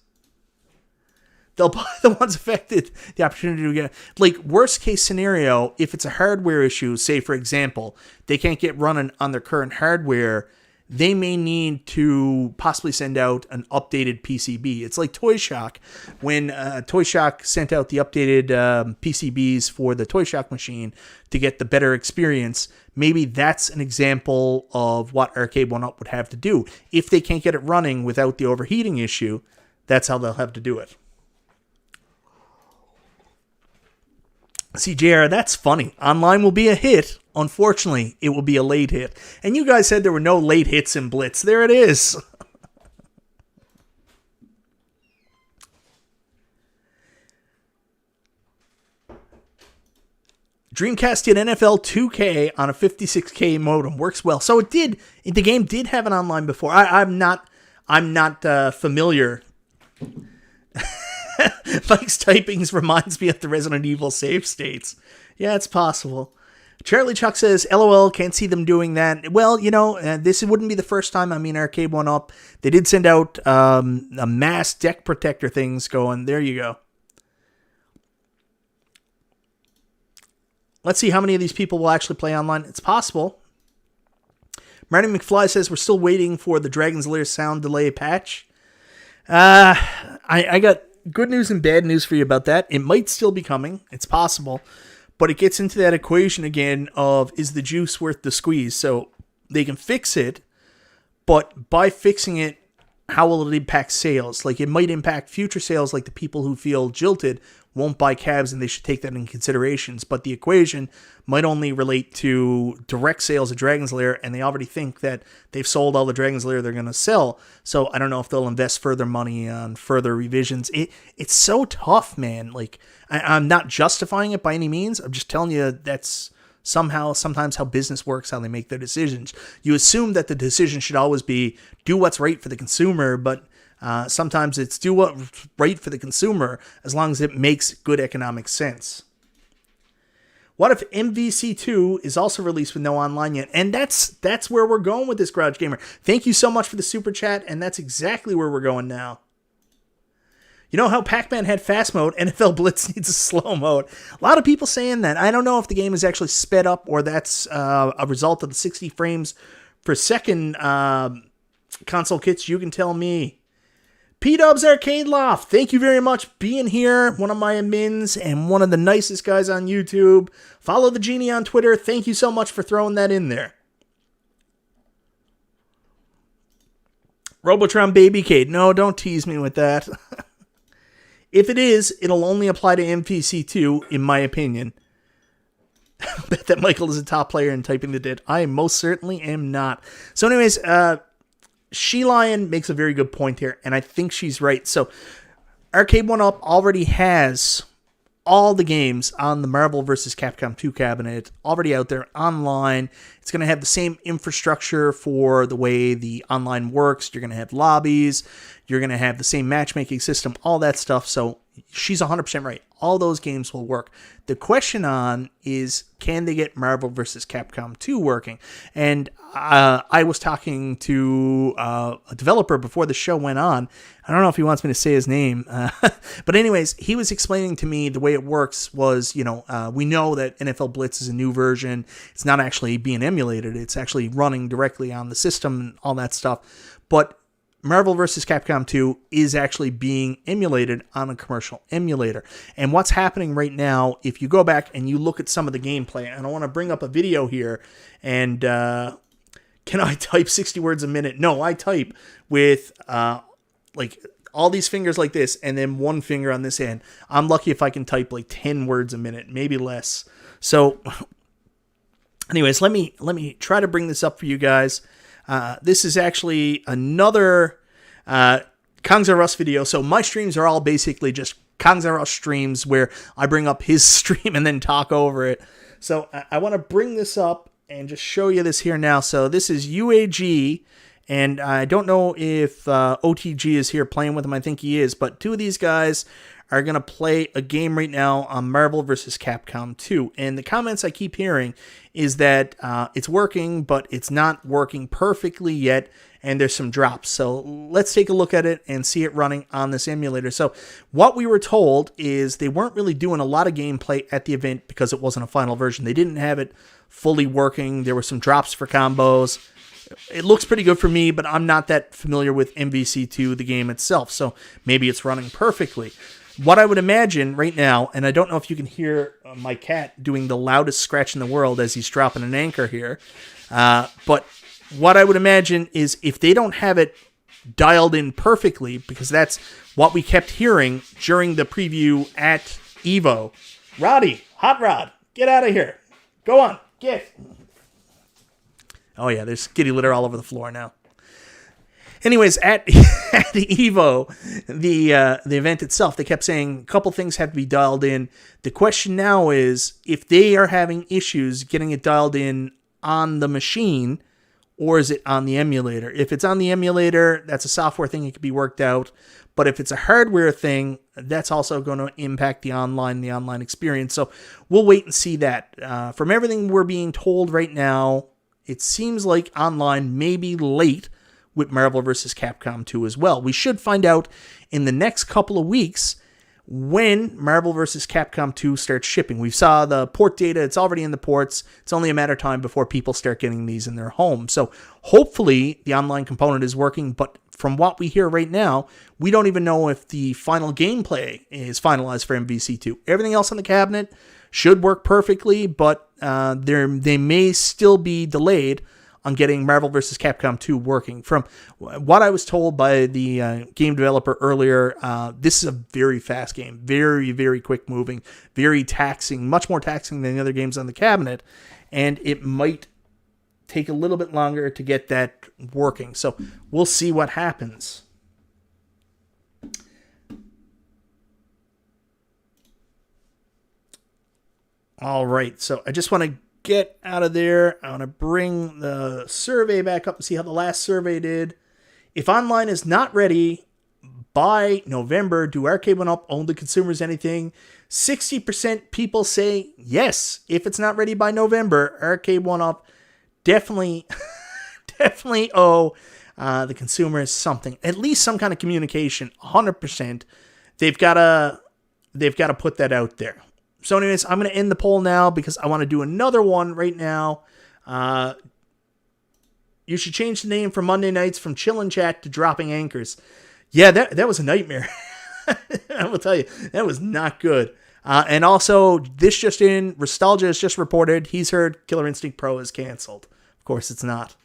A: They'll buy the ones affected the opportunity to get... Like, worst case scenario, if it's a hardware issue, say, for example, they can't get running on their current hardware, they may need to possibly send out an updated PCB. It's like Toy Shock. When Toy Shock sent out the updated PCBs for the Toy Shock machine to get the better experience, maybe that's an example of what Arcade1Up would have to do. If they can't get it running without the overheating issue, that's how they'll have to do it. See, JR, that's funny. Online will be a hit. Unfortunately, it will be a late hit. And you guys said there were no late hits in Blitz. There it is. Dreamcast did NFL 2K on a 56K modem. Works well. So it did. The game did have an online before. I'm not familiar. Mike's typings reminds me of the Resident Evil save states. Yeah, it's possible. Charlie Chuck says, LOL, can't see them doing that. Well, you know, this wouldn't be the first time. I mean, Arcade1Up, they did send out a mass deck protector things going. There you go. Let's see how many of these people will actually play online. It's possible. Marty McFly says, we're still waiting for the Dragon's Lair sound delay patch. I got good news and bad news for you about that. It might still be coming. It's possible. But it gets into that equation again of, is the juice worth the squeeze? So they can fix it, but by fixing it, how will it impact sales? Like, it might impact future sales, like the people who feel jilted won't buy cabs, and they should take that in considerations. But the equation might only relate to direct sales of Dragon's Lair, and they already think that they've sold all the Dragon's Lair they're going to sell. So I don't know if they'll invest further money on further revisions. It's so tough, man. Like, I'm not justifying it by any means. I'm just telling you that's sometimes how business works, how they make their decisions. You assume that the decision should always be do what's right for the consumer, but sometimes it's do what's right for the consumer as long as it makes good economic sense. What if MVC2 is also released with no online yet? And that's where we're going with this, Garage Gamer. Thank you so much for the super chat, and that's exactly where we're going now. You know how Pac-Man had fast mode, NFL Blitz needs a slow mode. A lot of people saying that. I don't know if the game is actually sped up or that's a result of the 60 frames per second console kits. You can tell me. P-Dubs Arcade Loft, thank you very much being here. One of my admins and one of the nicest guys on YouTube. Follow the Genie on Twitter. Thank you so much for throwing that in there. Robotron Baby Cade. No, don't tease me with that. If it is, it'll only apply to MVC2, in my opinion. Bet that Michael is a top player in typing the did. I most certainly am not. So anyways, She Lion makes a very good point here, and I think she's right. So Arcade1Up already has all the games on the Marvel vs. Capcom 2 cabinet already out there online. It's going to have the same infrastructure for the way the online works. You're going to have lobbies. You're going to have the same matchmaking system, all that stuff. So she's 100% right. all those games will work. The question on is, can they get Marvel vs. Capcom 2 working? And I was talking to a developer before the show went on. I don't know if he wants me to say his name. But anyways, he was explaining to me the way it works was, we know that NFL Blitz is a new version. It's not actually being emulated. It's actually running directly on the system and all that stuff. But Marvel vs. Capcom 2 is actually being emulated on a commercial emulator. And what's happening right now, if you go back and you look at some of the gameplay, and I want to bring up a video here, and can I type 60 words a minute? No, I type with all these fingers like this, and then one finger on this end. I'm lucky if I can type like 10 words a minute, maybe less. So anyways, let me try to bring this up for you guys. This is actually another Kongs R Us video. So my streams are all basically just Kongs R Us streams where I bring up his stream and then talk over it. So I want to bring this up and just show you this here now. So this is UAG, and I don't know if OTG is here playing with him. I think he is, but two of these guys are going to play a game right now on Marvel vs. Capcom 2. And the comments I keep hearing is that it's working, but it's not working perfectly yet, and there's some drops. So let's take a look at it and see it running on this emulator. So what we were told is they weren't really doing a lot of gameplay at the event because it wasn't a final version. They didn't have it fully working. There were some drops for combos. It looks pretty good for me, but I'm not that familiar with MVC2, the game itself, so maybe it's running perfectly. What I would imagine right now, and I don't know if you can hear my cat doing the loudest scratch in the world as he's dropping an anchor here, but what I would imagine is if they don't have it dialed in perfectly, because that's what we kept hearing during the preview at EVO. Roddy, Hot Rod, get out of here. Go on, get. Oh yeah, there's kitty litter all over the floor now. Anyways, at the EVO, the event itself, they kept saying a couple things have to be dialed in. The question now is if they are having issues getting it dialed in on the machine, or is it on the emulator? If it's on the emulator, that's a software thing. It could be worked out. But if it's a hardware thing, that's also going to impact the online experience. So we'll wait and see that. From everything we're being told right now, it seems like online may be late with Marvel vs. Capcom 2 as well. We should find out in the next couple of weeks when Marvel vs. Capcom 2 starts shipping. We saw the port data. It's already in the ports. It's only a matter of time before people start getting these in their home. So hopefully the online component is working, but from what we hear right now, we don't even know if the final gameplay is finalized for MVC2. Everything else on the cabinet should work perfectly, but they may still be delayed on getting Marvel vs. Capcom 2 working. From what I was told by the game developer earlier, this is a very fast game, very, very quick moving, very taxing, much more taxing than the other games on the cabinet, and it might take a little bit longer to get that working. So we'll see what happens. All right, so I just want to get out of there. I want to bring the survey back up and see how the last survey did. If online is not ready by November, do Arcade1Up owe the consumers anything? 60% people say yes. If it's not ready by November, Arcade1Up definitely owe the consumers something. At least some kind of communication. 100%. They've got to put that out there. So anyways, I'm going to end the poll now because I want to do another one right now. You should change the name for Monday nights from Chillin' Chat to Dropping Anchors. Yeah, that was a nightmare. I will tell you, that was not good. And also, this just in, Nostalgia has just reported he's heard Killer Instinct Pro is canceled. Of course, it's not.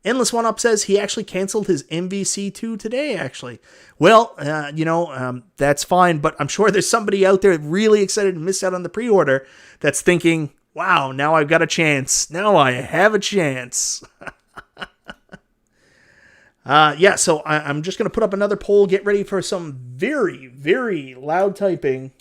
A: Endless One Up says he actually canceled his MVC2 today, actually. Well, that's fine, but I'm sure there's somebody out there really excited and missed out on the pre-order that's thinking, wow, now I've got a chance. Now I have a chance. So I'm just going to put up another poll. Get ready for some very, very loud typing.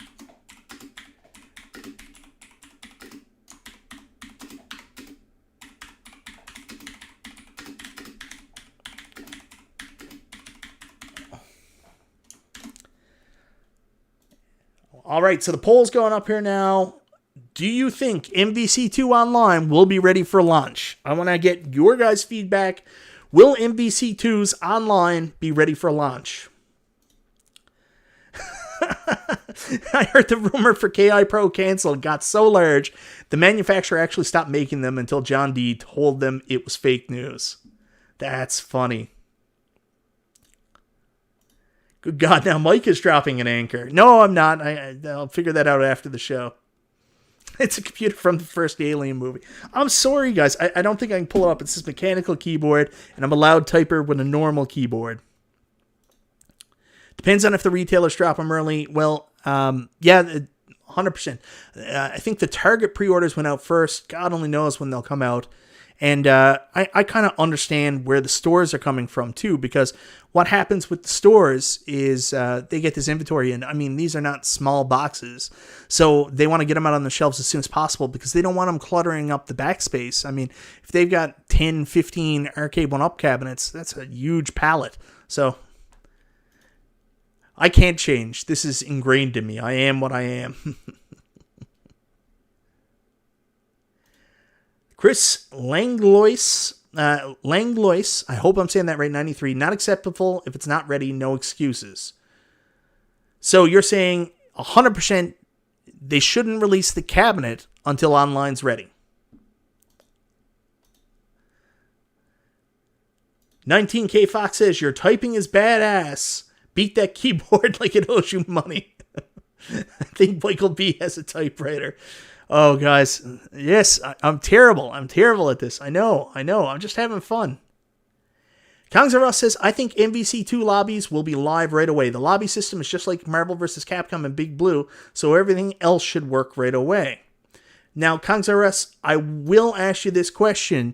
A: All right, so the poll's going up here now. Do you think MVC2 Online will be ready for launch? I want to get your guys' feedback. Will MVC2's Online be ready for launch? I heard the rumor for KI Pro canceled got so large, the manufacturer actually stopped making them until John D told them it was fake news. That's funny. Good God, now Mike is dropping an anchor. No, I'm not. I'll figure that out after the show. It's a computer from the first Alien movie. I'm sorry, guys. I don't think I can pull it up. It's this mechanical keyboard, and I'm a loud typer with a normal keyboard. Depends on if the retailers drop them early. Well, yeah, 100%. I think the Target pre-orders went out first. God only knows when they'll come out. And I kind of understand where the stores are coming from, too, because what happens with the stores is they get this inventory, and I mean, these are not small boxes, so they want to get them out on the shelves as soon as possible because they don't want them cluttering up the backspace. I mean, if they've got 10, 15 Arcade1Up cabinets, that's a huge pallet. So I can't change. This is ingrained in me. I am what I am. Chris Langlois, I hope I'm saying that right, 93, not acceptable. If it's not ready, no excuses. So you're saying 100% they shouldn't release the cabinet until online's ready. 19K Fox says, your typing is badass. Beat that keyboard like it owes you money. I think Michael B has a typewriter. Oh, guys. Yes, I'm terrible. I'm terrible at this. I know. I'm just having fun. Kongs R Us says, I think MVC2 lobbies will be live right away. The lobby system is just like Marvel vs. Capcom and Big Blue, so everything else should work right away. Now, Kongs R Us, I will ask you this question.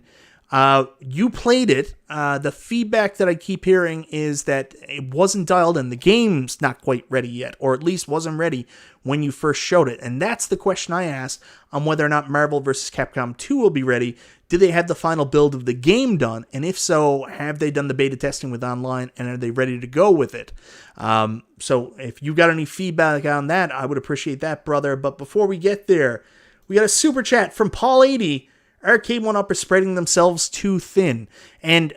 A: You played it. The feedback that I keep hearing is that it wasn't dialed in. The game's not quite ready yet, or at least wasn't ready when you first showed it. And that's the question I asked on whether or not Marvel vs. Capcom 2 will be ready. Do they have the final build of the game done? And if so, have they done the beta testing with online, and are they ready to go with it? So if you got any feedback on that, I would appreciate that, brother. But before we get there, we got a super chat from Paul 80. Arcade1Up are spreading themselves too thin. And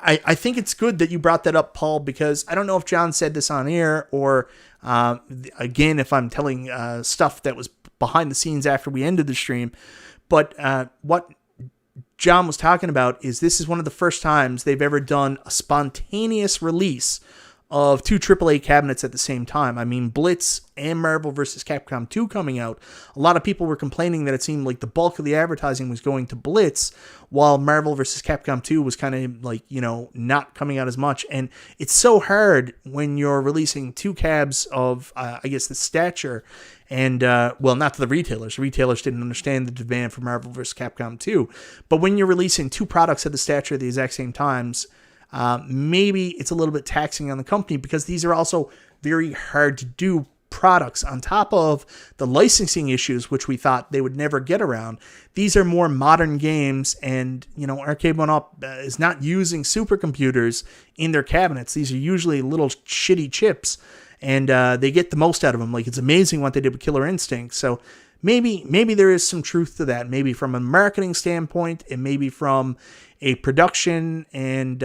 A: I think it's good that you brought that up, Paul, because I don't know if John said this on air or, again, if I'm telling stuff that was behind the scenes after we ended the stream. But what John was talking about is this is one of the first times they've ever done a spontaneous release of two AAA cabinets at the same time. I mean, Blitz and Marvel vs. Capcom 2 coming out. A lot of people were complaining that it seemed like the bulk of the advertising was going to Blitz, while Marvel vs. Capcom 2 was kind of like, not coming out as much. And it's so hard when you're releasing two cabs of, I guess, the stature. And, well, not to the retailers. Retailers didn't understand the demand for Marvel vs. Capcom 2. But when you're releasing two products of the stature at the exact same times, maybe it's a little bit taxing on the company because these are also very hard to do products on top of the licensing issues, which we thought they would never get around. These are more modern games, and, Arcade1Up is not using supercomputers in their cabinets. These are usually little shitty chips, and they get the most out of them. Like, it's amazing what they did with Killer Instinct. So maybe there is some truth to that, maybe from a marketing standpoint and maybe from a production and,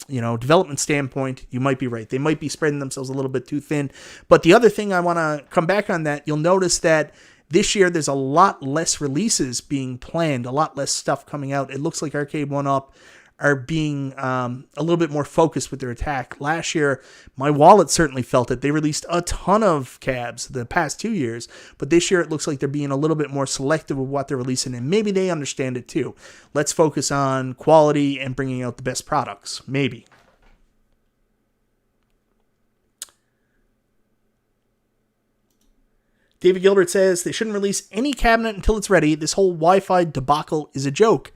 A: development standpoint. You might be right. They might be spreading themselves a little bit too thin. But the other thing I want to come back on that, you'll notice that this year there's a lot less releases being planned, a lot less stuff coming out. It looks like Arcade1Up are being a little bit more focused with their attack. Last year, my wallet certainly felt it. They released a ton of cabs the past 2 years, but this year it looks like they're being a little bit more selective with what they're releasing, and maybe they understand it too. Let's focus on quality and bringing out the best products. Maybe. David Gilbert says they shouldn't release any cabinet until it's ready. This whole Wi-Fi debacle is a joke.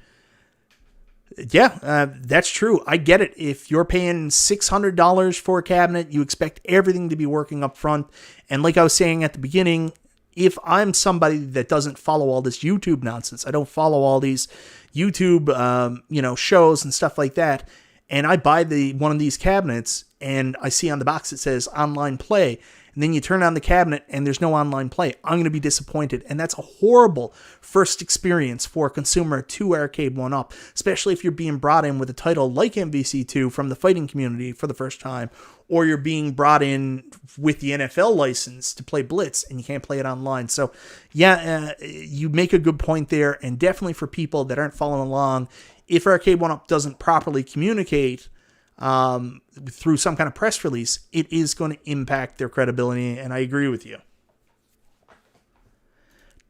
A: Yeah, that's true. I get it. If you're paying $600 for a cabinet, you expect everything to be working up front. And like I was saying at the beginning, if I'm somebody that doesn't follow all this YouTube nonsense, I don't follow all these YouTube, shows and stuff like that, and I buy one of these cabinets and I see on the box it says online play, and then you turn on the cabinet and there's no online play. I'm going to be disappointed. And that's a horrible first experience for a consumer to Arcade1Up, especially if you're being brought in with a title like MVC2 from the fighting community for the first time, or you're being brought in with the NFL license to play Blitz and you can't play it online. So yeah, you make a good point there. And definitely for people that aren't following along, if Arcade1Up doesn't properly communicate through some kind of press release, it is going to impact their credibility, and I agree with you.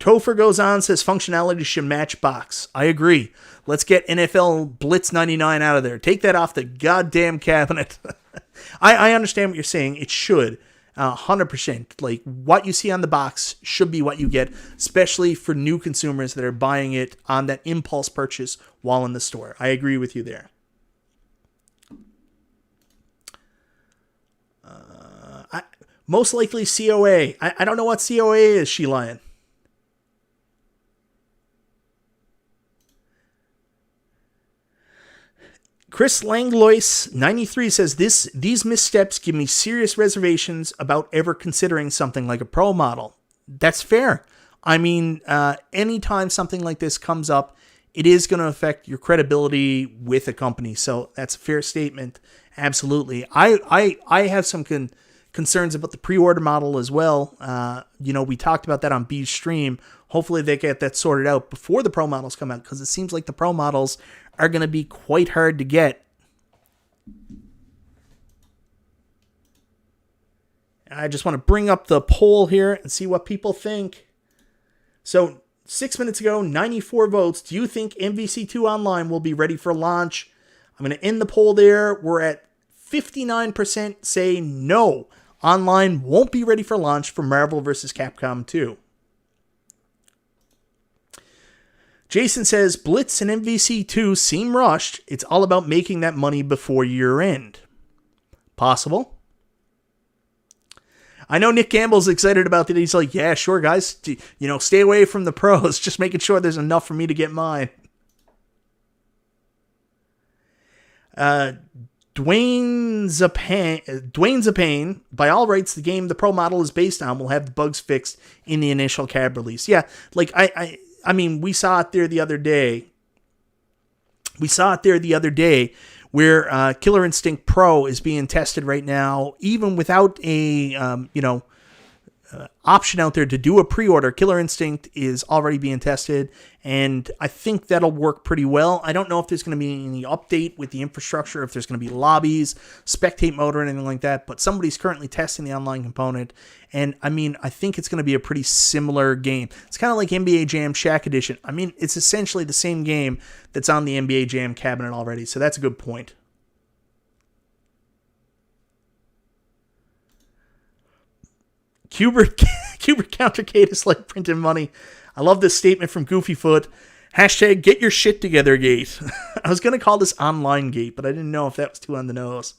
A: Topher goes on, says functionality should match box. I agree. Let's get NFL Blitz 99 out of there. Take that off the goddamn cabinet. I understand what you're saying. It should. 100%. Like, what you see on the box should be what you get, especially for new consumers that are buying it on that impulse purchase while in the store. I agree with you there. Most likely COA. I don't know what COA is, She-Lion. Chris Langlois 93 says these missteps give me serious reservations about ever considering something like a pro model. That's fair. I mean, anytime something like this comes up, it is going to affect your credibility with a company. So that's a fair statement. Absolutely. I have some concerns about the pre-order model as well. We talked about that on B's stream. Hopefully they get that sorted out before the pro models come out, because it seems like the pro models are going to be quite hard to get. I just want to bring up the poll here and see what people think. So 6 minutes ago, 94 votes. Do you think MVC2 Online will be ready for launch? I'm going to end the poll there. We're at 59% say no. Online won't be ready for launch for Marvel vs. Capcom 2. Jason says, Blitz and MVC2 seem rushed. It's all about making that money before year end. Possible. I know Nick Gamble's excited about that. He's like, yeah, sure, guys. Stay away from the pros. Just making sure there's enough for me to get mine. Dwayne Zapane, by all rights, the game the pro model is based on will have the bugs fixed in the initial cab release. Yeah, like I mean, we saw it there the other day. Where Killer Instinct Pro is being tested right now, even without a option out there to do a pre-order. Killer Instinct is already being tested, and I think that'll work pretty well. I don't know if there's going to be any update with the infrastructure, if there's going to be lobbies, spectate mode, or anything like that, but somebody's currently testing the online component, and I mean, I think it's going to be a pretty similar game. It's kind of like NBA Jam Shaq Edition. I mean, it's essentially the same game that's on the NBA Jam cabinet already, so that's a good point. Cubert Countercade is like printing money. I love this statement from Goofyfoot. Hashtag get your shit together gate. I was going to call this online gate, but I didn't know if that was too on the nose.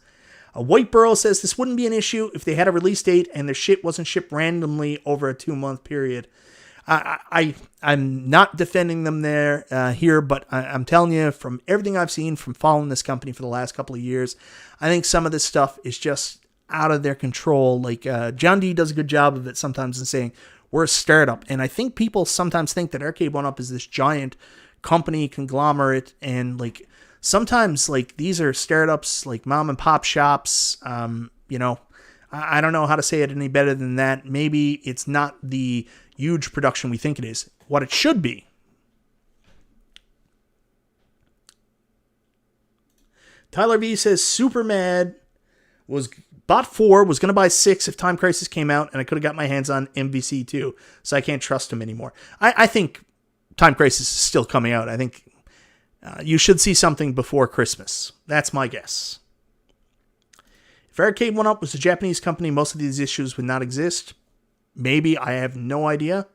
A: White Burrow says this wouldn't be an issue if they had a release date and their shit wasn't shipped randomly over a 2-month period. I'm not defending them here, but I'm telling you, from everything I've seen from following this company for the last couple of years, I think some of this stuff is just out of their control. Like John D does a good job of it sometimes in saying we're a startup, and I think people sometimes think that Arcade1Up is this giant company conglomerate, and like sometimes like these are startups, like mom and pop shops. I don't know how to say it any better than that. Maybe it's not the huge production we think it is, what it should be. Tyler V says super mad. Bought 4, was going to buy 6 if Time Crisis came out, and I could have got my hands on MVC2, so I can't trust him anymore. I think Time Crisis is still coming out. I think you should see something before Christmas. That's my guess. If Arcade1Up was a Japanese company, most of these issues would not exist. Maybe. I have no idea.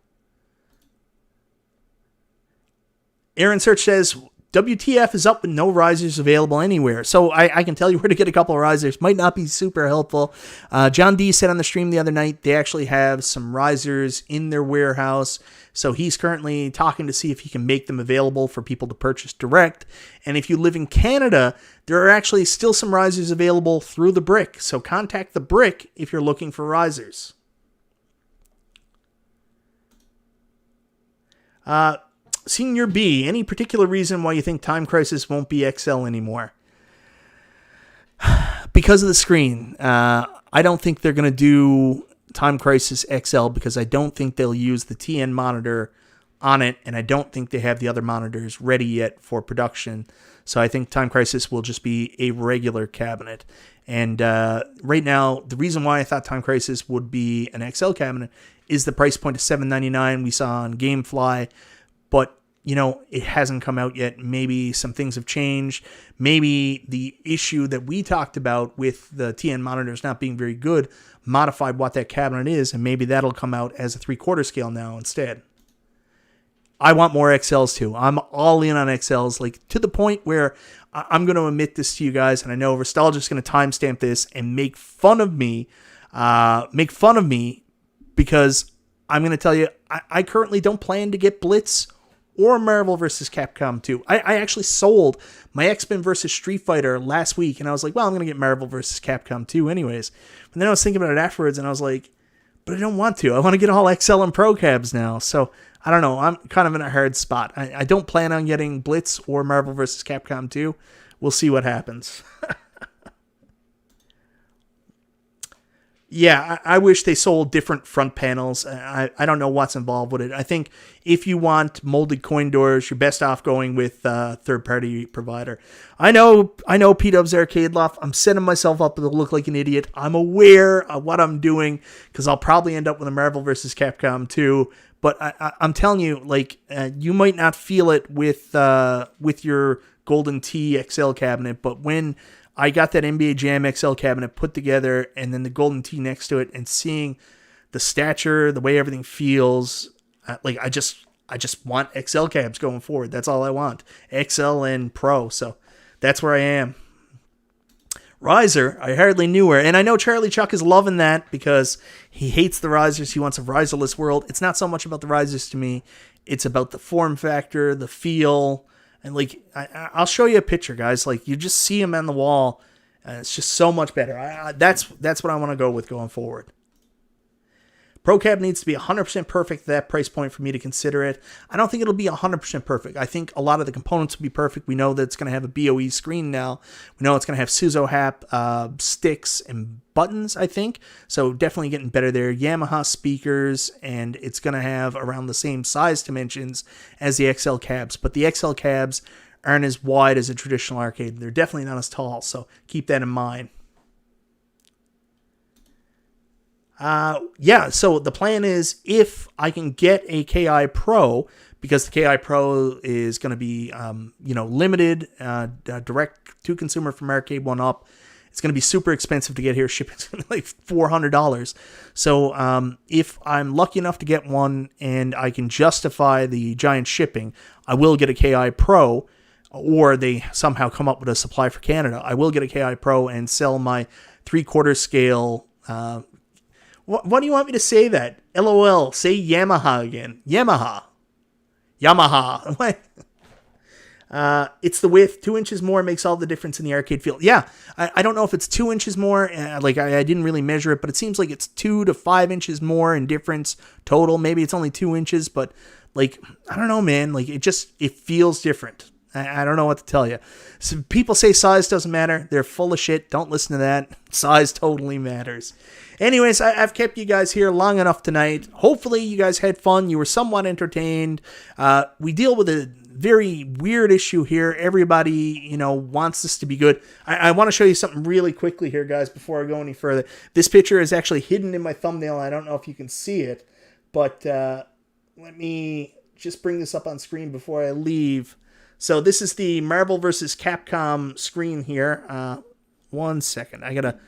A: Aaron Search says, WTF is up with no risers available anywhere. So I can tell you where to get a couple of risers. Might not be super helpful. John D said on the stream the other night they actually have some risers in their warehouse. So he's currently talking to see if he can make them available for people to purchase direct. And if you live in Canada, there are actually still some risers available through the Brick. So contact the Brick if you're looking for risers. Senior B, any particular reason why you think Time Crisis won't be XL anymore? Because of the screen. I don't think they're going to do Time Crisis XL because I don't think they'll use the TN monitor on it, and I don't think they have the other monitors ready yet for production. So I think Time Crisis will just be a regular cabinet. And right now, the reason why I thought Time Crisis would be an XL cabinet is the price point of $799 we saw on GameFly. But, it hasn't come out yet. Maybe some things have changed. Maybe the issue that we talked about with the TN monitors not being very good modified what that cabinet is, and maybe that'll come out as a 3/4 scale now instead. I want more XLs too. I'm all in on XLs, like to the point where I'm going to admit this to you guys, and I know Nostalgia's going to timestamp this and make fun of me because I'm going to tell you, I currently don't plan to get Blitz or Marvel vs. Capcom 2. I actually sold my X-Men vs. Street Fighter last week, and I was like, well, I'm going to get Marvel vs. Capcom 2 anyways. And then I was thinking about it afterwards, and I was like, but I don't want to. I want to get all XL and Pro cabs now. So, I don't know. I'm kind of in a hard spot. I don't plan on getting Blitz or Marvel vs. Capcom 2. We'll see what happens. Yeah, I wish they sold different front panels. I don't know what's involved with it. I think if you want molded coin doors, you're best off going with a third-party provider. I know P-Dub's Arcade Loft. I'm setting myself up to look like an idiot. I'm aware of what I'm doing because I'll probably end up with a Marvel vs. Capcom 2. But I'm telling you, you might not feel it with your Golden Tee XL cabinet, but when I got that NBA Jam XL cabinet put together and then the Golden Tee next to it and seeing the stature, the way everything feels, I just want XL cabs going forward. That's all I want. XL and Pro. So that's where I am. Riser, I hardly knew her. And I know Charlie Chuck is loving that because he hates the risers. He wants a riserless world. It's not so much about the risers to me. It's about the form factor, the feel. And I'll show you a picture, guys. You just see him on the wall. And it's just so much better. That's what I want to go with going forward. Pro Cab needs to be 100% perfect at that price point for me to consider it. I don't think it'll be 100% perfect. I think a lot of the components will be perfect. We know that it's going to have a BOE screen now. We know it's going to have SuzoHap sticks and buttons, I think. So definitely getting better there. Yamaha speakers, and it's going to have around the same size dimensions as the XL cabs. But the XL cabs aren't as wide as a traditional arcade. They're definitely not as tall, so keep that in mind. So the plan is if I can get a KI Pro, because the KI Pro is going to be, limited, direct to consumer from Arcade1Up. It's going to be super expensive to get here. Shipping's going to be like $400. So, if I'm lucky enough to get one and I can justify the giant shipping, I will get a KI Pro, or they somehow come up with a supply for Canada. I will get a KI Pro and sell my 3/4 scale, What do you want me to say that? LOL. Say Yamaha again. Yamaha. What? It's the width. 2 inches more makes all the difference in the arcade feel. Yeah, I don't know if it's 2 inches more. I didn't really measure it, but it seems like it's 2 to 5 inches more in difference total. Maybe it's only 2 inches, but I don't know, man. It feels different. I don't know what to tell you. So people say size doesn't matter. They're full of shit. Don't listen to that. Size totally matters. Anyways, I've kept you guys here long enough tonight. Hopefully you guys had fun. You were somewhat entertained. We deal with a very weird issue here. Everybody, wants this to be good. I want to show you something really quickly here, guys, before I go any further. This picture is actually hidden in my thumbnail. I don't know if you can see it, but let me just bring this up on screen before I leave. So this is the Marvel vs. Capcom screen here. 1 second. I got to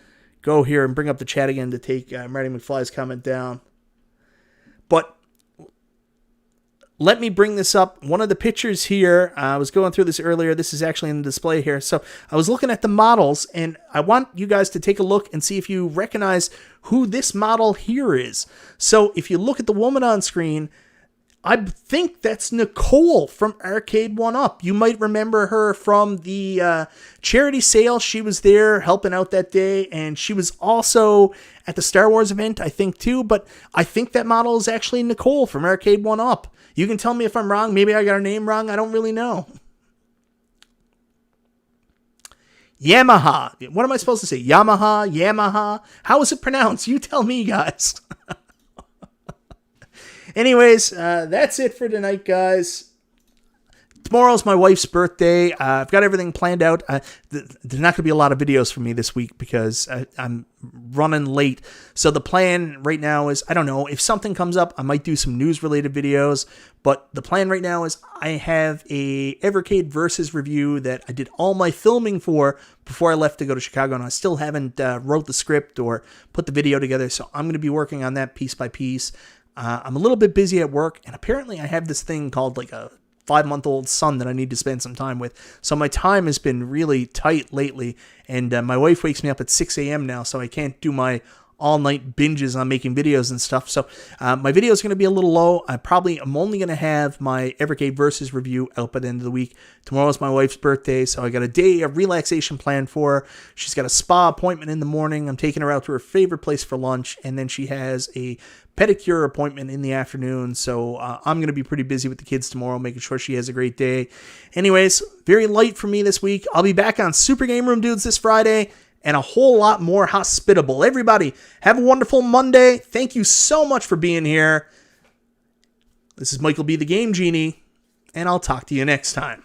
A: go here and bring up the chat again to take Marty McFly's comment down. But let me bring this up. One of the pictures here, I was going through this earlier. This is actually in the display here. So I was looking at the models, and I want you guys to take a look and see if you recognize who this model here is. So if you look at the woman on screen, I think that's Nicole from Arcade1Up. You might remember her from the charity sale. She was there helping out that day, and she was also at the Star Wars event, I think, too. But I think that model is actually Nicole from Arcade1Up. You can tell me if I'm wrong. Maybe I got her name wrong. I don't really know. Yamaha. What am I supposed to say? Yamaha? How is it pronounced? You tell me, guys. Anyways, that's it for tonight, guys. Tomorrow's my wife's birthday. I've got everything planned out. There's not going to be a lot of videos for me this week because I'm running late. So the plan right now is, I don't know, if something comes up, I might do some news-related videos. But the plan right now is I have a Evercade Versus review that I did all my filming for before I left to go to Chicago. And I still haven't wrote the script or put the video together. So I'm going to be working on that piece by piece. I'm a little bit busy at work, and apparently I have this thing called like a 5-month-old son that I need to spend some time with. So my time has been really tight lately, and my wife wakes me up at 6 a.m. now, so I can't do my all-night binges on making videos and stuff. So my video is going to be a little low. I'm only going to have my Evercade Versus review out by the end of the week. Tomorrow's my wife's birthday, so I got a day of relaxation planned for her. She's got a spa appointment in the morning. I'm taking her out to her favorite place for lunch, and then she has a pedicure appointment in the afternoon. So I'm going to be pretty busy with the kids tomorrow, making sure she has a great day. Anyways, very light for me this week. I'll be back on Super Game Room Dudes this Friday, and a whole lot more hospitable. Everybody, have a wonderful Monday. Thank you so much for being here. This is Michael B. the Game Genie, and I'll talk to you next time.